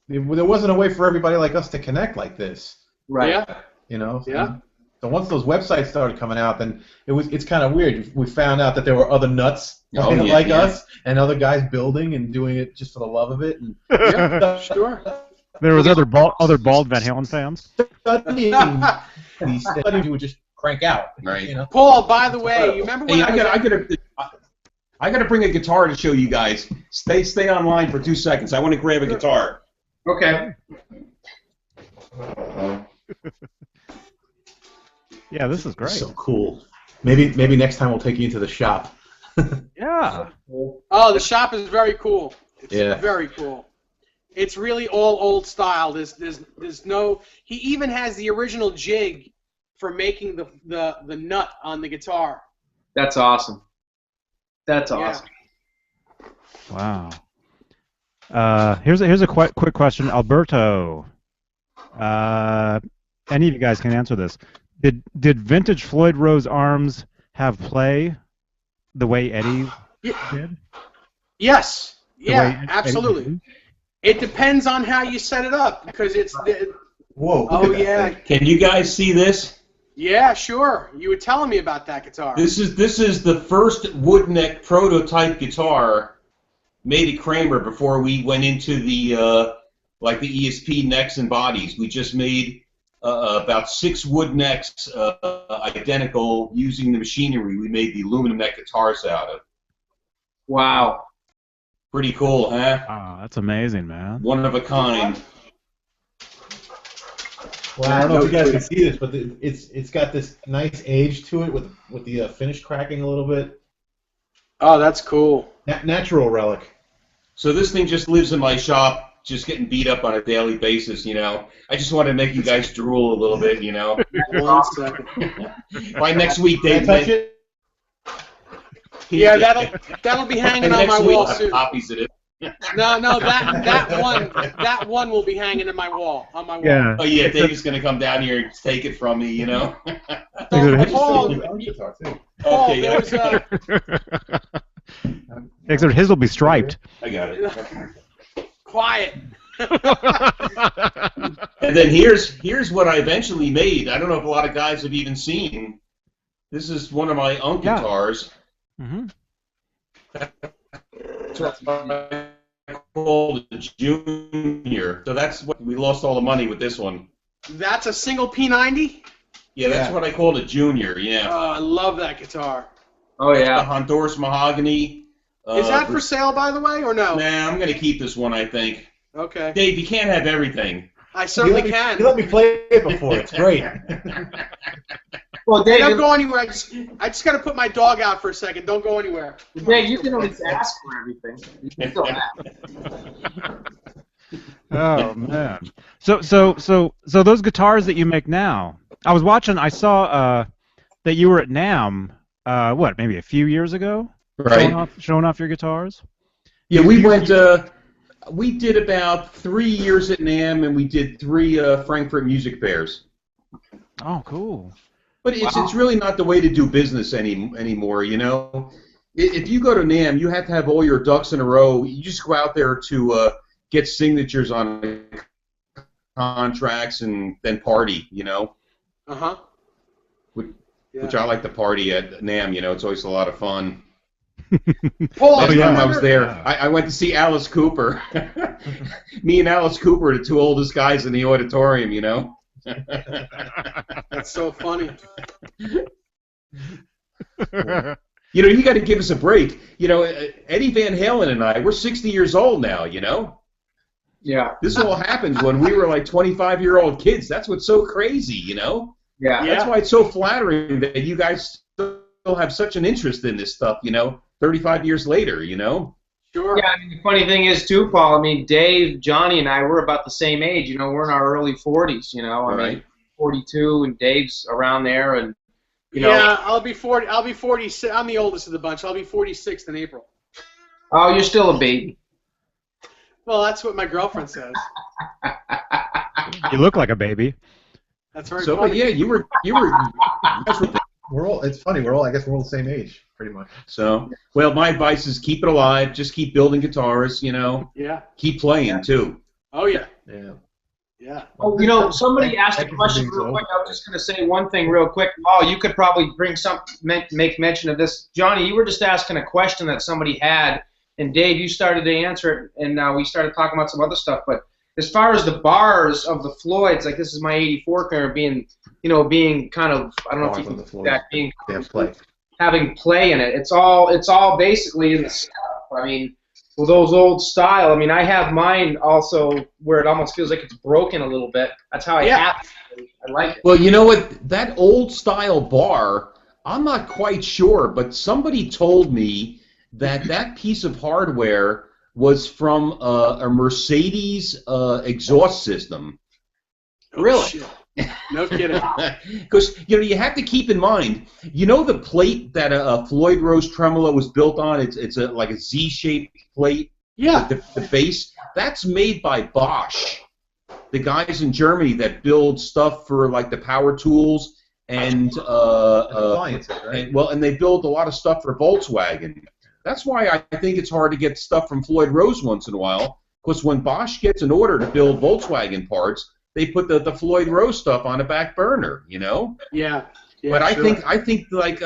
Speaker 5: There wasn't a way for everybody like us to connect like this.
Speaker 3: Right.
Speaker 2: Yeah.
Speaker 5: Yeah. So once those websites started coming out, then it's kind of weird. We found out that there were other nuts us and other guys building and doing it just for the love of it. And
Speaker 2: Yeah, sure.
Speaker 1: There was other bald Van Halen fans.
Speaker 5: These studies you would just crank out.
Speaker 4: Right.
Speaker 5: You know?
Speaker 2: Paul, by the way, you remember when
Speaker 4: Hey,
Speaker 2: I
Speaker 4: I gotta bring a guitar to show you guys. Stay online for 2 seconds. I want to grab a guitar.
Speaker 3: Okay.
Speaker 1: Yeah, this is great.
Speaker 5: So cool. Maybe next time we'll take you into the shop.
Speaker 1: Yeah.
Speaker 2: Oh, the shop is very cool. It's
Speaker 5: Yeah.
Speaker 2: very cool. It's really all old style. There's no. He even has the original jig for making the nut on the guitar.
Speaker 3: That's awesome. That's
Speaker 2: Yeah.
Speaker 3: awesome.
Speaker 1: Wow. Here's a quick question, Alberto. Any of you guys can answer this. Did vintage Floyd Rose arms have play the way Eddie did?
Speaker 2: Yes.
Speaker 1: The
Speaker 2: Yeah,
Speaker 1: way Eddie
Speaker 2: absolutely.
Speaker 1: did?
Speaker 2: It depends on how you set it up because it's.
Speaker 5: Whoa.
Speaker 2: Oh yeah.
Speaker 4: Can you guys see this?
Speaker 2: Yeah, sure. You were telling me about that guitar.
Speaker 4: This is the first wood neck prototype guitar made at Kramer before we went into the like the ESP necks and bodies. We just made about 6 wood necks identical using the machinery we made the aluminum neck guitars out of.
Speaker 3: Wow.
Speaker 4: Pretty cool, huh?
Speaker 1: Oh, that's amazing, man.
Speaker 4: One of a kind.
Speaker 5: Well, I don't know if you guys can see this, but it's got this nice age to it with the finish cracking a little bit.
Speaker 2: Oh, that's cool.
Speaker 5: Natural relic.
Speaker 4: So this thing just lives in my shop, just getting beat up on a daily basis, you know. I just want to make you guys drool a little bit, you know.
Speaker 2: 1 second.
Speaker 4: By next week,
Speaker 5: Can I
Speaker 4: Dave.
Speaker 5: touch it?
Speaker 2: Yeah, that'll be hanging on my
Speaker 4: Next week,
Speaker 2: wall
Speaker 4: I'll have
Speaker 2: soon.
Speaker 4: copies of it.
Speaker 2: No, that one will be hanging in my wall on my wall.
Speaker 1: Yeah.
Speaker 4: Oh yeah, Dave's gonna come down here and take it from me, you know.
Speaker 2: So,
Speaker 1: Except
Speaker 2: Paul, Paul,
Speaker 4: Okay,
Speaker 2: there was
Speaker 1: Except his will be striped.
Speaker 4: I got it.
Speaker 2: quiet.
Speaker 4: And then here's what I eventually made. I don't know if a lot of guys have even seen. This is one of my UNK
Speaker 1: Yeah.
Speaker 4: guitars.
Speaker 1: Mm-hmm.
Speaker 4: That's what I called a Junior. So that's what we lost all the money with this one.
Speaker 2: That's a single P90?
Speaker 4: Yeah, that's what I called a Junior. Yeah.
Speaker 2: Oh, I love that guitar.
Speaker 3: Oh
Speaker 4: The
Speaker 3: yeah.
Speaker 4: Honduras mahogany.
Speaker 2: Is that for sale, by the way, or no?
Speaker 4: Nah, I'm gonna keep this one. I think.
Speaker 2: Okay.
Speaker 4: Dave, you can't have everything.
Speaker 2: I certainly can.
Speaker 5: You let me play it before. It's great.
Speaker 3: Well,
Speaker 2: Hey,
Speaker 3: Dave,
Speaker 2: don't go anywhere. I just got to put my dog out for a second. Don't go anywhere.
Speaker 3: Dave, you can always ask for everything. You can still ask.
Speaker 1: Oh man. So those guitars that you make now. I was watching. I saw that you were at NAMM. What? Maybe a few years ago.
Speaker 4: Right.
Speaker 1: Showing off your guitars.
Speaker 4: Yeah, we went. We did about 3 years at NAMM, and we did 3 Frankfurt music fairs.
Speaker 1: Oh, cool.
Speaker 4: But it's really not the way to do business anymore. You know, if you go to NAMM, you have to have all your ducks in a row. You just go out there to get signatures on contracts and then party. You know.
Speaker 2: Uh-huh.
Speaker 4: Which I like to party at NAMM. You know, it's always a lot of fun.
Speaker 2: Paul,
Speaker 4: Last
Speaker 2: do you
Speaker 4: time I was
Speaker 2: remember-
Speaker 4: there, I went to see Alice Cooper. Me and Alice Cooper, the 2 oldest guys in the auditorium, you know.
Speaker 2: That's so funny.
Speaker 4: You know, you got to give us a break. You know, Eddie Van Halen and I, we're 60 years old now, you know.
Speaker 3: Yeah.
Speaker 4: This all happened when we were like 25-year-old kids. That's what's so crazy, you know.
Speaker 3: Yeah.
Speaker 2: Yeah.
Speaker 4: That's why it's so flattering that you guys still have such an interest in this stuff, you know, 35 years later, you know.
Speaker 2: Sure.
Speaker 3: Yeah, I mean, the funny thing is, too, Paul, I mean, Dave, Johnny, and I, we're about the same age. You know, we're in our early 40s, you know. I mean,
Speaker 4: Right.
Speaker 3: 42, and Dave's around there, and, you know.
Speaker 2: Yeah, I'll be 40. I'll be 46. I'm the oldest of the bunch. I'll be 46 in April.
Speaker 3: Oh, you're still a baby.
Speaker 2: Well, that's what my girlfriend says.
Speaker 1: You look like a baby.
Speaker 2: That's very
Speaker 4: So,
Speaker 2: funny.
Speaker 4: but yeah, you were.
Speaker 5: We're all. It's funny. I guess we're all the same age, pretty much.
Speaker 4: So, well, my advice is keep it alive. Just keep building guitars, you know.
Speaker 2: Yeah.
Speaker 4: Keep playing, too.
Speaker 2: Oh yeah.
Speaker 5: Yeah.
Speaker 2: Yeah.
Speaker 3: Oh, you know, somebody asked a
Speaker 5: Thank you for
Speaker 3: question
Speaker 5: being
Speaker 3: real
Speaker 5: so
Speaker 3: quick. I was just going to say one thing real quick. Oh, you could probably make mention of this. Johnny, you were just asking a question that somebody had, and Dave, you started to answer it, and we started talking about some other stuff. But as far as the bars of the Floyds, like this is my '84 Kramer being, being kind of, I don't know if you can see that, being having play in it. It's all basically in the setup. I mean, with those old style. I mean, I have mine also where it almost feels like it's broken a little bit. That's how I have it. I like it.
Speaker 4: Well, you know what? That old style bar, I'm not quite sure, but somebody told me that piece of hardware was from a Mercedes exhaust system.
Speaker 3: Really?
Speaker 2: Shit. No kidding.
Speaker 4: Because you have to keep in mind, the plate that a Floyd Rose tremolo was built on. It's like a Z-shaped plate.
Speaker 2: Yeah.
Speaker 4: The base that's made by Bosch, the guys in Germany that build stuff for like the power tools and
Speaker 5: appliances, right?
Speaker 4: and they build a lot of stuff for Volkswagen. That's why I think it's hard to get stuff from Floyd Rose once in a while. Because when Bosch gets an order to build Volkswagen parts, they put the Floyd Rose stuff on a back burner,
Speaker 2: Yeah.
Speaker 4: But I think like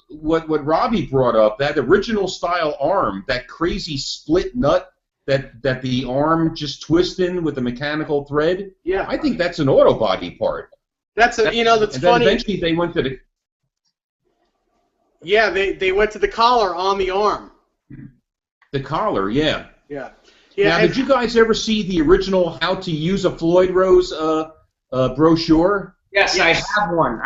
Speaker 4: what Robbie brought up, that original style arm, that crazy split nut that the arm just twists in with a mechanical thread.
Speaker 2: Yeah.
Speaker 4: I think that's an auto body part.
Speaker 2: That's
Speaker 4: and
Speaker 2: funny.
Speaker 4: Then eventually they went to the.
Speaker 2: Yeah, they went to the collar on the arm.
Speaker 4: The collar, yeah.
Speaker 2: Yeah. Yeah.
Speaker 4: Now, did you guys ever see the original How to Use a Floyd Rose brochure?
Speaker 3: Yes, I have one.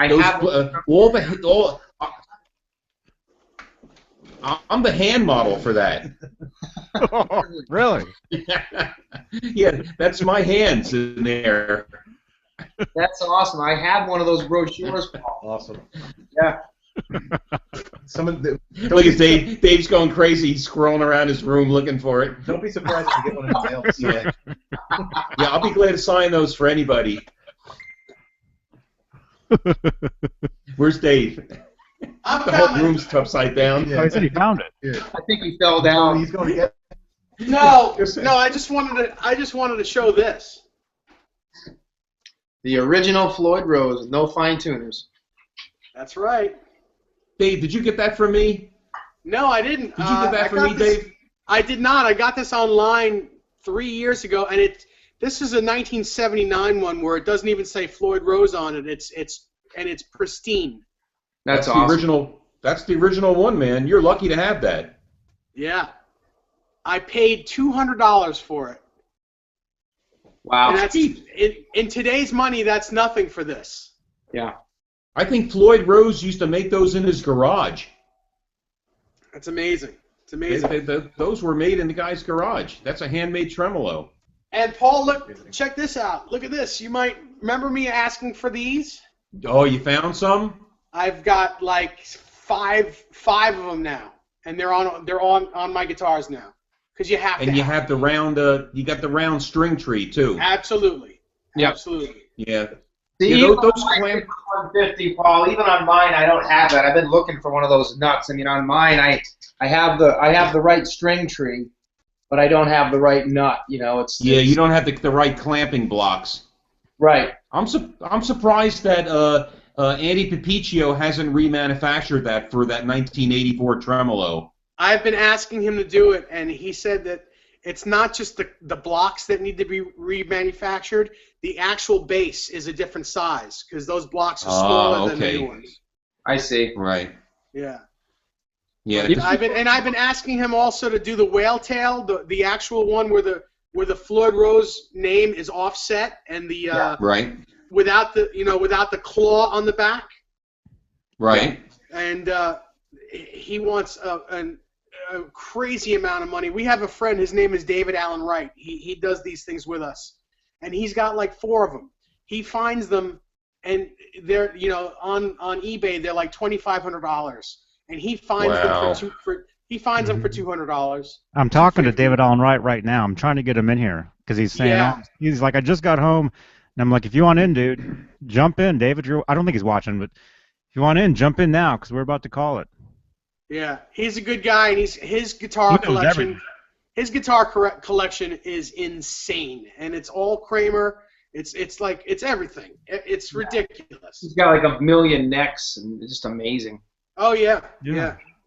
Speaker 4: I'm the hand model for that.
Speaker 1: Oh, really?
Speaker 4: Yeah, that's my hands in there.
Speaker 3: That's awesome. I have one of those brochures, Paul.
Speaker 5: Awesome.
Speaker 3: Yeah.
Speaker 4: Look at Dave. Dave's going crazy. He's scrolling around his room looking for it.
Speaker 5: Don't be surprised if you get one in the mail.
Speaker 4: Yeah. Yeah, I'll be glad to sign those for anybody. Where's Dave? The whole room's upside down.
Speaker 1: Oh, he said he found it.
Speaker 3: I think he fell down.
Speaker 5: He's going to get.
Speaker 2: No. I just wanted to show this.
Speaker 3: The original Floyd Rose with no fine tuners.
Speaker 2: That's right.
Speaker 4: Dave, did you get that from me?
Speaker 2: No, I didn't.
Speaker 4: Did you get that from me, Dave?
Speaker 2: I did not. I got this online 3 years ago, and this is a 1979 one where it doesn't even say Floyd Rose on it. It's pristine.
Speaker 3: That's
Speaker 4: awesome. The original. That's the original one, man. You're lucky to have that.
Speaker 2: Yeah. I paid $200 for it.
Speaker 3: Wow.
Speaker 2: And that's in today's money, that's nothing for this.
Speaker 3: Yeah.
Speaker 4: I think Floyd Rose used to make those in his garage.
Speaker 2: That's amazing. It's amazing.
Speaker 4: Those were made in the guy's garage. That's a handmade tremolo.
Speaker 2: And Paul, check this out. Look at this. You might remember me asking for these.
Speaker 4: Oh, you found some?
Speaker 2: I've got like five of them now, and they're on my guitars now. Because you have to.
Speaker 4: And you have the round. You got the round string tree too.
Speaker 2: Absolutely.
Speaker 3: Yep.
Speaker 2: Absolutely.
Speaker 4: Yeah.
Speaker 3: Even
Speaker 4: those
Speaker 3: clamp 150, Paul. Even on mine, I don't have that. I've been looking for one of those nuts. I mean, on mine, I have the right string tree, but I don't have the right nut. You
Speaker 4: don't have the right clamping blocks.
Speaker 3: Right.
Speaker 4: I'm surprised that Andy Pipicchio hasn't remanufactured that for that 1984 tremolo.
Speaker 2: I've been asking him to do it, and he said that it's not just the blocks that need to be remanufactured. The actual base is a different size because those blocks are smaller than the new ones.
Speaker 3: I see.
Speaker 4: Right.
Speaker 2: Yeah.
Speaker 4: Yeah.
Speaker 2: I've been asking him also to do the whale tail, the actual one where the Floyd Rose name is offset and the
Speaker 4: right.
Speaker 2: without the claw on the back.
Speaker 4: Right.
Speaker 2: And he wants a crazy amount of money. We have a friend. His name is David Allen Wright. He does these things with us, and he's got like 4 of them. He finds them, and they're on eBay they're like $2,500, and he finds them he finds them for $200.
Speaker 1: I'm talking to David Allen Wright right now. I'm trying to get him in here because he's saying he's like, I just got home, and I'm like, if you want in, dude, jump in, David. I don't think he's watching, but if you want in, jump in now because we're about to call it.
Speaker 2: Yeah, he's a good guy, and his guitar collection. His guitar collection is insane, and it's all Kramer. It's everything. It's ridiculous.
Speaker 3: He's got like a million necks, and it's just amazing.
Speaker 2: Oh yeah.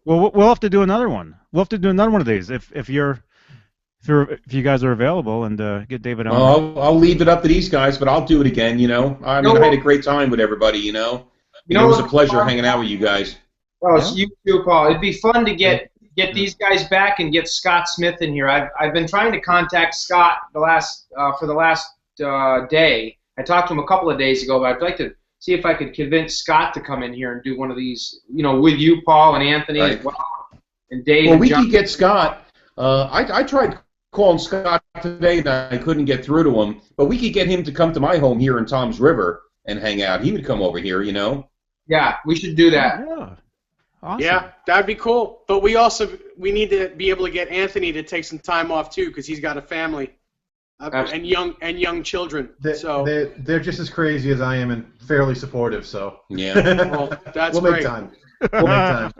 Speaker 1: Well, we'll have to do another one. We'll have to do another one of these if you're if you guys are available, and get David on.
Speaker 4: I'll leave it up to these guys, but I'll do it again. You know, I mean, I had a great time with everybody. You know, it was a pleasure hanging out with you guys.
Speaker 3: Oh, so you too, Paul. It'd be fun to get these guys back and get Scott Smith in here. I've been trying to contact Scott for the last day. I talked to him a couple of days ago, but I'd like to see if I could convince Scott to come in here and do one of these, you know, with you, Paul, and Anthony as well, and Dave.
Speaker 4: Well,
Speaker 3: and
Speaker 4: we
Speaker 3: John.
Speaker 4: could get Scott. I tried calling Scott today, and I couldn't get through to him. But we could get him to come to my home here in Tom's River and hang out. He would come over here, you know.
Speaker 3: Yeah, we should do that.
Speaker 1: Yeah. Awesome.
Speaker 2: Yeah, that'd be cool. But we need to be able to get Anthony to take some time off too, because he's got a family and young children.
Speaker 5: They're just as crazy as I am and fairly supportive. So
Speaker 4: yeah,
Speaker 2: well, that's
Speaker 5: we'll
Speaker 2: great.
Speaker 5: make time. We'll make time.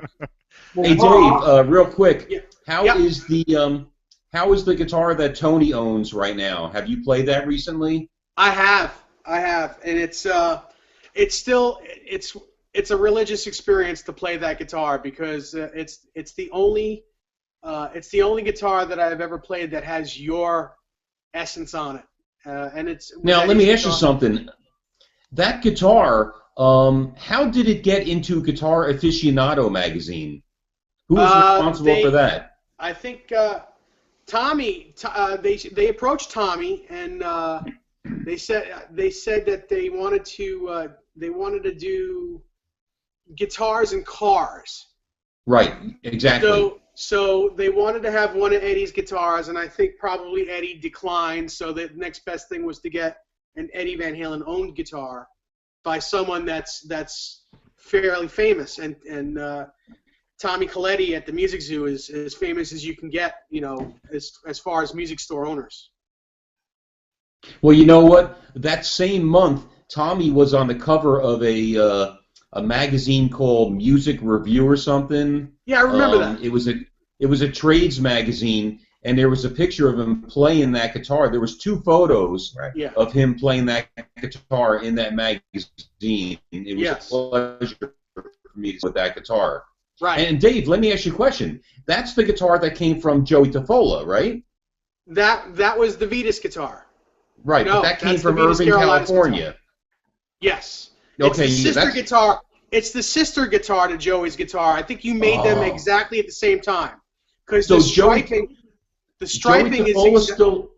Speaker 4: Hey Dave, real quick,
Speaker 2: Yeah.
Speaker 4: how is the guitar that Tony owns right now? Have you played that recently?
Speaker 2: I have, and it's a religious experience to play that guitar because it's the only guitar that I've ever played that has your essence on it, and it's.
Speaker 4: Now let me ask you something. That guitar, how did it get into Guitar Aficionado magazine? Who was responsible for that?
Speaker 2: I think Tommy. They approached Tommy and they said that they wanted to do guitars and cars.
Speaker 4: Right, exactly.
Speaker 2: So they wanted to have one of Eddie's guitars, and I think probably Eddie declined. So the next best thing was to get an Eddie Van Halen owned guitar by someone that's fairly famous. And Tommy Coletti at the Music Zoo is as famous as you can get, you know, as far as music store owners.
Speaker 4: Well, you know what? That same month, Tommy was on the cover of a magazine called Music Review or something.
Speaker 2: Yeah, I remember that.
Speaker 4: It was a trades magazine, and there was a picture of him playing that guitar. There was 2 photos of him playing that guitar in that magazine. It was a pleasure for me to with that guitar.
Speaker 2: Right.
Speaker 4: And Dave, let me ask you a question. That's the guitar that came from Joey Tafola, right?
Speaker 2: That was the Vetus guitar.
Speaker 4: Right,
Speaker 2: No,
Speaker 4: but that came
Speaker 2: that's
Speaker 4: from
Speaker 2: the Venus
Speaker 4: Irvine,
Speaker 2: Carolina's
Speaker 4: California.
Speaker 2: guitar. Yes.
Speaker 4: Okay,
Speaker 2: it's the sister guitar. It's the sister guitar to Joey's guitar. I think you made them exactly at the same time. Because
Speaker 4: So
Speaker 2: the striping is
Speaker 4: still.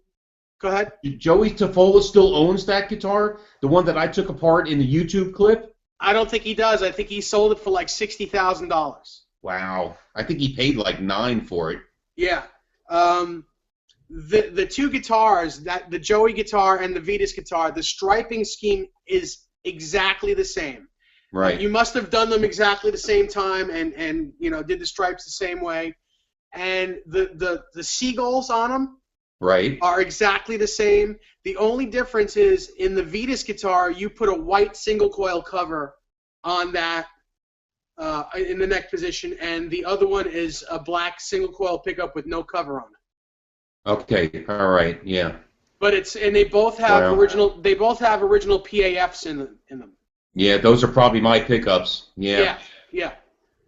Speaker 2: Go ahead.
Speaker 4: Joey Tafola still owns that guitar, the one that I took apart in the YouTube clip.
Speaker 2: I don't think he does. I think he sold it for like $60,000.
Speaker 4: Wow, I think he paid like $9 for it.
Speaker 2: Yeah. The 2 guitars, the Joey guitar and the Vetus guitar, the striping scheme is exactly the same.
Speaker 4: Right.
Speaker 2: You must have done them exactly the same time and you know did the stripes the same way. And the seagulls on them are exactly the same. The only difference is in the Vetus guitar you put a white single coil cover on that in the neck position, and the other one is a black single coil pickup with no cover on it.
Speaker 4: Okay. All right. Yeah.
Speaker 2: But they both have original PAFs in them.
Speaker 4: Yeah, those are probably my pickups. Yeah.
Speaker 2: Yeah.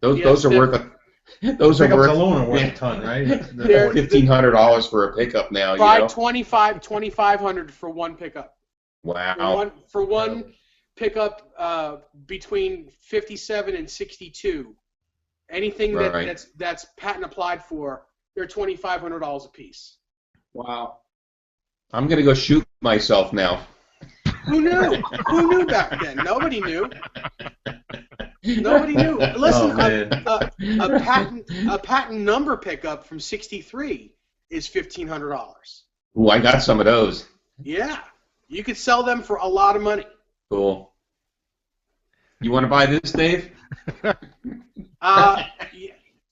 Speaker 4: Those are worth those are
Speaker 5: Pickups
Speaker 4: worth
Speaker 5: alone are worth a ton, right?
Speaker 2: They're
Speaker 4: $1,500 for a pickup now. You know?
Speaker 2: $2,500 for one pickup.
Speaker 4: Wow.
Speaker 2: For one pickup between 57 and 62. Anything that's patent applied for, they're $2,500 a piece.
Speaker 3: Wow.
Speaker 4: I'm gonna go shoot myself now.
Speaker 2: Who knew? Who knew back then? Nobody knew. Nobody knew. Listen, a patent number pickup from '63 is $1,500.
Speaker 4: Ooh, I got some of those.
Speaker 2: Yeah, you could sell them for a lot of money.
Speaker 4: Cool. You want to buy this, Dave?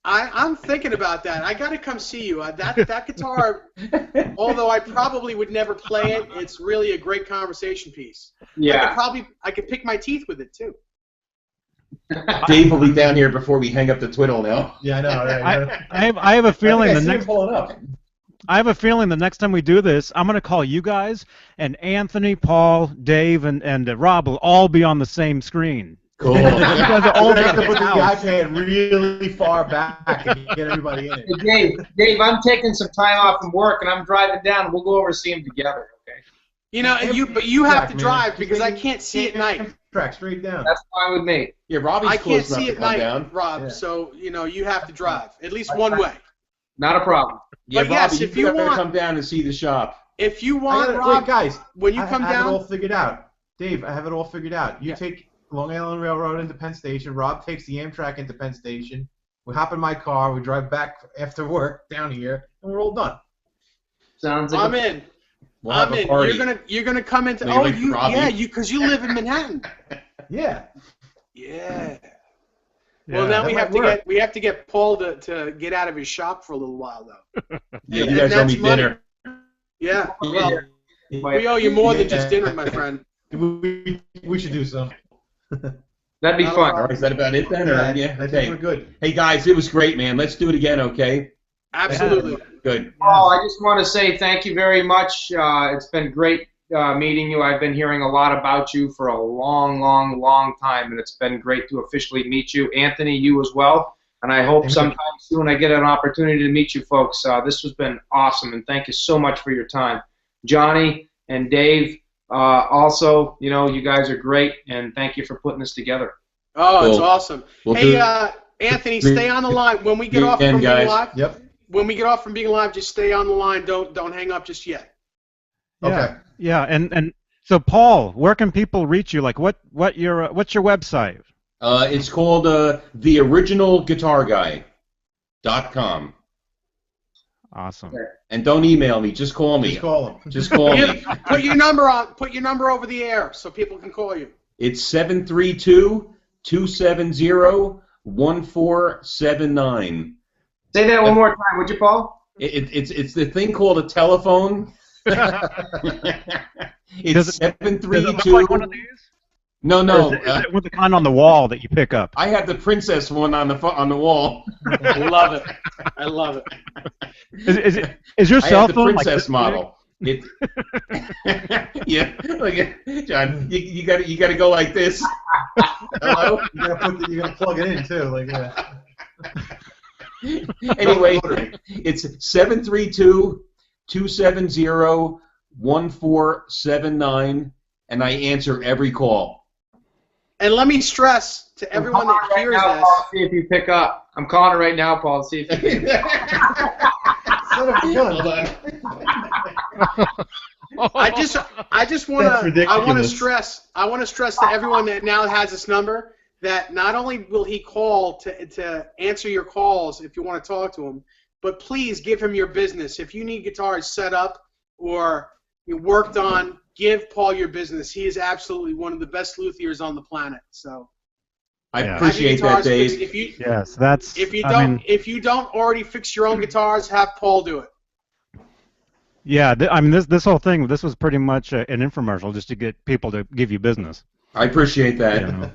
Speaker 2: I'm thinking about that. I got to come see you. That guitar, although I probably would never play it, it's really a great conversation piece.
Speaker 3: Yeah.
Speaker 2: I could pick my teeth with it too.
Speaker 4: Dave will be down here before we hang up the twiddle now.
Speaker 5: Yeah, I know.
Speaker 1: I have a feeling
Speaker 5: I have a feeling
Speaker 1: the next time we do this, I'm going to call you guys, and Anthony, Paul, Dave, and Rob will all be on the same screen.
Speaker 4: Cool.
Speaker 1: You guys are all
Speaker 5: I'm gonna have to
Speaker 1: in
Speaker 5: put
Speaker 1: the
Speaker 5: the
Speaker 1: house.
Speaker 5: iPad really far back and get everybody in it.
Speaker 3: Hey, Dave, I'm taking some time off from work and I'm driving down. We'll go over to see him together. Okay.
Speaker 2: You know, but you have to
Speaker 5: man.
Speaker 2: drive
Speaker 5: Just
Speaker 2: because I
Speaker 5: take
Speaker 2: can't see at night.
Speaker 5: Track straight down.
Speaker 3: That's fine with me.
Speaker 4: Yeah, Robbie's
Speaker 2: I
Speaker 4: close
Speaker 2: can't
Speaker 4: enough
Speaker 2: see
Speaker 4: to
Speaker 2: at
Speaker 4: come
Speaker 2: night,
Speaker 4: down.
Speaker 2: Rob.
Speaker 5: Yeah.
Speaker 2: So you have to drive at least one way.
Speaker 3: Not a problem.
Speaker 4: Yeah,
Speaker 2: But yes,
Speaker 4: Robbie,
Speaker 2: if
Speaker 4: you
Speaker 2: you
Speaker 4: better
Speaker 2: want-
Speaker 4: come down and see the shop.
Speaker 2: If you want,
Speaker 5: Wait,
Speaker 2: Rob,
Speaker 5: guys,
Speaker 2: when you come
Speaker 5: I have it all
Speaker 2: down,
Speaker 5: figured out. Dave, I have it all figured out. You take Long Island Railroad into Penn Station. Rob takes the Amtrak into Penn Station. We hop in my car. We drive back after work down here, and we're all done.
Speaker 3: Sounds like
Speaker 2: I'm in.
Speaker 4: We'll have
Speaker 2: I'm
Speaker 4: a
Speaker 2: in.
Speaker 4: party.
Speaker 2: You're gonna come into.
Speaker 4: Like
Speaker 2: Oh,
Speaker 4: Robbie.
Speaker 2: because you live in Manhattan.
Speaker 5: Yeah.
Speaker 2: Yeah.
Speaker 1: Yeah.
Speaker 2: Well, now
Speaker 5: that might
Speaker 2: we have to get Paul to get out of his shop for a little while though.
Speaker 4: Yeah,
Speaker 2: And
Speaker 4: you guys owe
Speaker 2: that's
Speaker 4: me
Speaker 2: money.
Speaker 4: dinner.
Speaker 2: Yeah. Well, we owe you more than just dinner, my friend.
Speaker 5: We should do some.
Speaker 3: that'd be
Speaker 2: Not a
Speaker 3: fun.
Speaker 4: All right, is that about it then? Or, yeah.
Speaker 5: I think
Speaker 4: Okay.
Speaker 5: we're good.
Speaker 4: Hey guys, it was great, man. Let's do it again, okay?
Speaker 2: Absolutely.
Speaker 4: Good.
Speaker 3: Paul, I just want to say thank you very much. It's been great meeting you. I've been hearing a lot about you for a long, long, long time, and it's been great to officially meet you. Anthony, you as well. And I hope
Speaker 5: Amen.
Speaker 3: sometime soon I get an opportunity to meet you folks. This has been awesome, and thank you so much for your time. Johnny and Dave, also, you guys are great, and thank you for putting this together.
Speaker 2: Oh, it's
Speaker 4: Cool.
Speaker 2: awesome.
Speaker 4: We'll
Speaker 2: Hey,
Speaker 4: do-
Speaker 2: Anthony, stay on the line. When we get off
Speaker 4: Again,
Speaker 2: from being
Speaker 4: guys.
Speaker 2: live,
Speaker 5: Yep.
Speaker 2: when we get off from being live, just stay on the line. Don't hang up just yet.
Speaker 1: Yeah.
Speaker 5: Okay.
Speaker 1: Yeah, and so Paul, where can people reach you? Like, what's your website?
Speaker 4: It's called theoriginalguitarguy.com.
Speaker 1: Awesome.
Speaker 4: And don't email me, just call me.
Speaker 5: Just call him.
Speaker 4: Just call me.
Speaker 2: Put your number on. Put your number over the air so people can call you.
Speaker 4: It's 732-270-1479.
Speaker 3: Say that one more time, would you, Paul?
Speaker 4: It's the thing called a telephone. It's
Speaker 1: Does it look
Speaker 4: 732.
Speaker 1: like one of these?
Speaker 4: No,
Speaker 1: Or
Speaker 4: no.
Speaker 1: is it with the kind on the wall that you pick up?
Speaker 4: I have the princess one on the wall.
Speaker 2: I love it. I love it.
Speaker 1: Is your
Speaker 4: I
Speaker 1: cell
Speaker 4: have the
Speaker 1: phone like
Speaker 4: princess
Speaker 1: this
Speaker 4: model. It, yeah, like John, you got to go like this. Hello.
Speaker 5: You're gonna plug it in too, like.
Speaker 4: Anyway, it's 732-270-1479, and I answer every call.
Speaker 2: And let me stress to everyone that hears
Speaker 3: now,
Speaker 2: this.
Speaker 3: Paul, see if you pick up. I'm calling it right now, Paul. See if you
Speaker 5: Son of a gun.
Speaker 2: I just want
Speaker 5: That's
Speaker 2: to
Speaker 5: ridiculous.
Speaker 2: stress to everyone that now has this number that not only will he call to answer your calls if you want to talk to him, but please give him your business. If you need guitars set up or you worked on, give Paul your business. He is absolutely one of the best luthiers on the planet. So
Speaker 4: I
Speaker 1: Yeah.
Speaker 4: appreciate that, Dave.
Speaker 1: Yes, that's.
Speaker 2: If you
Speaker 1: I
Speaker 2: don't,
Speaker 1: mean,
Speaker 2: if you don't already fix your own guitars, have Paul do it.
Speaker 1: yeah, I mean, this whole thing, this was pretty much an infomercial just to get people to give you business.
Speaker 4: I appreciate that.
Speaker 1: You know.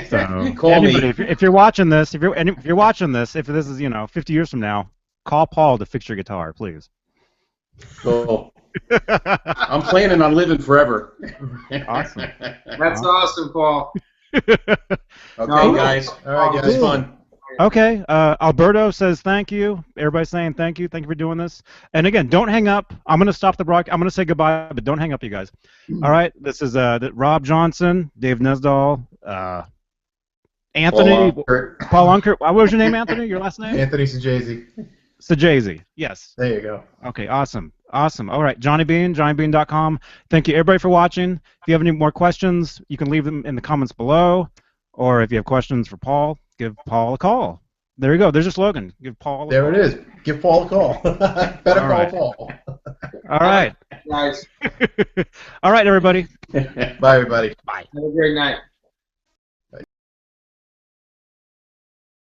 Speaker 1: So,
Speaker 4: Call
Speaker 1: anybody,
Speaker 4: me.
Speaker 1: if you're watching this, if you're watching this, if this is 50 years from now, call Paul to fix your guitar, please.
Speaker 4: Cool. I'm planning on living forever.
Speaker 1: Awesome.
Speaker 3: That's awesome, Paul.
Speaker 4: Okay,
Speaker 3: No.
Speaker 4: guys.
Speaker 5: All right,
Speaker 4: It was
Speaker 5: guys.
Speaker 4: fun.
Speaker 1: Okay, Alberto says thank you. Everybody's saying thank you. Thank you for doing this. And again, don't hang up. I'm going to stop the broadcast. I'm going to say goodbye, but don't hang up, you guys. All right, this is Rob Johnson, Dave Nesdahl, Anthony, Paul Unkert. What was your name, Anthony? Your last name?
Speaker 5: Anthony Sajazi.
Speaker 1: Sajazi. Yes.
Speaker 5: There you go.
Speaker 1: Okay, awesome. Awesome. All right, Johnny Bean, johnnybean.com. Thank you, everybody, for watching. If you have any more questions, you can leave them in the comments below. Or if you have questions for Paul, give Paul a call. There you go. There's your slogan. Give Paul a
Speaker 5: There
Speaker 1: call.
Speaker 5: it is. Give Paul a call. Better
Speaker 1: All
Speaker 5: call
Speaker 1: right.
Speaker 5: Paul.
Speaker 1: All right.
Speaker 3: Guys,
Speaker 1: All right, everybody.
Speaker 5: Bye, everybody.
Speaker 3: have a great night.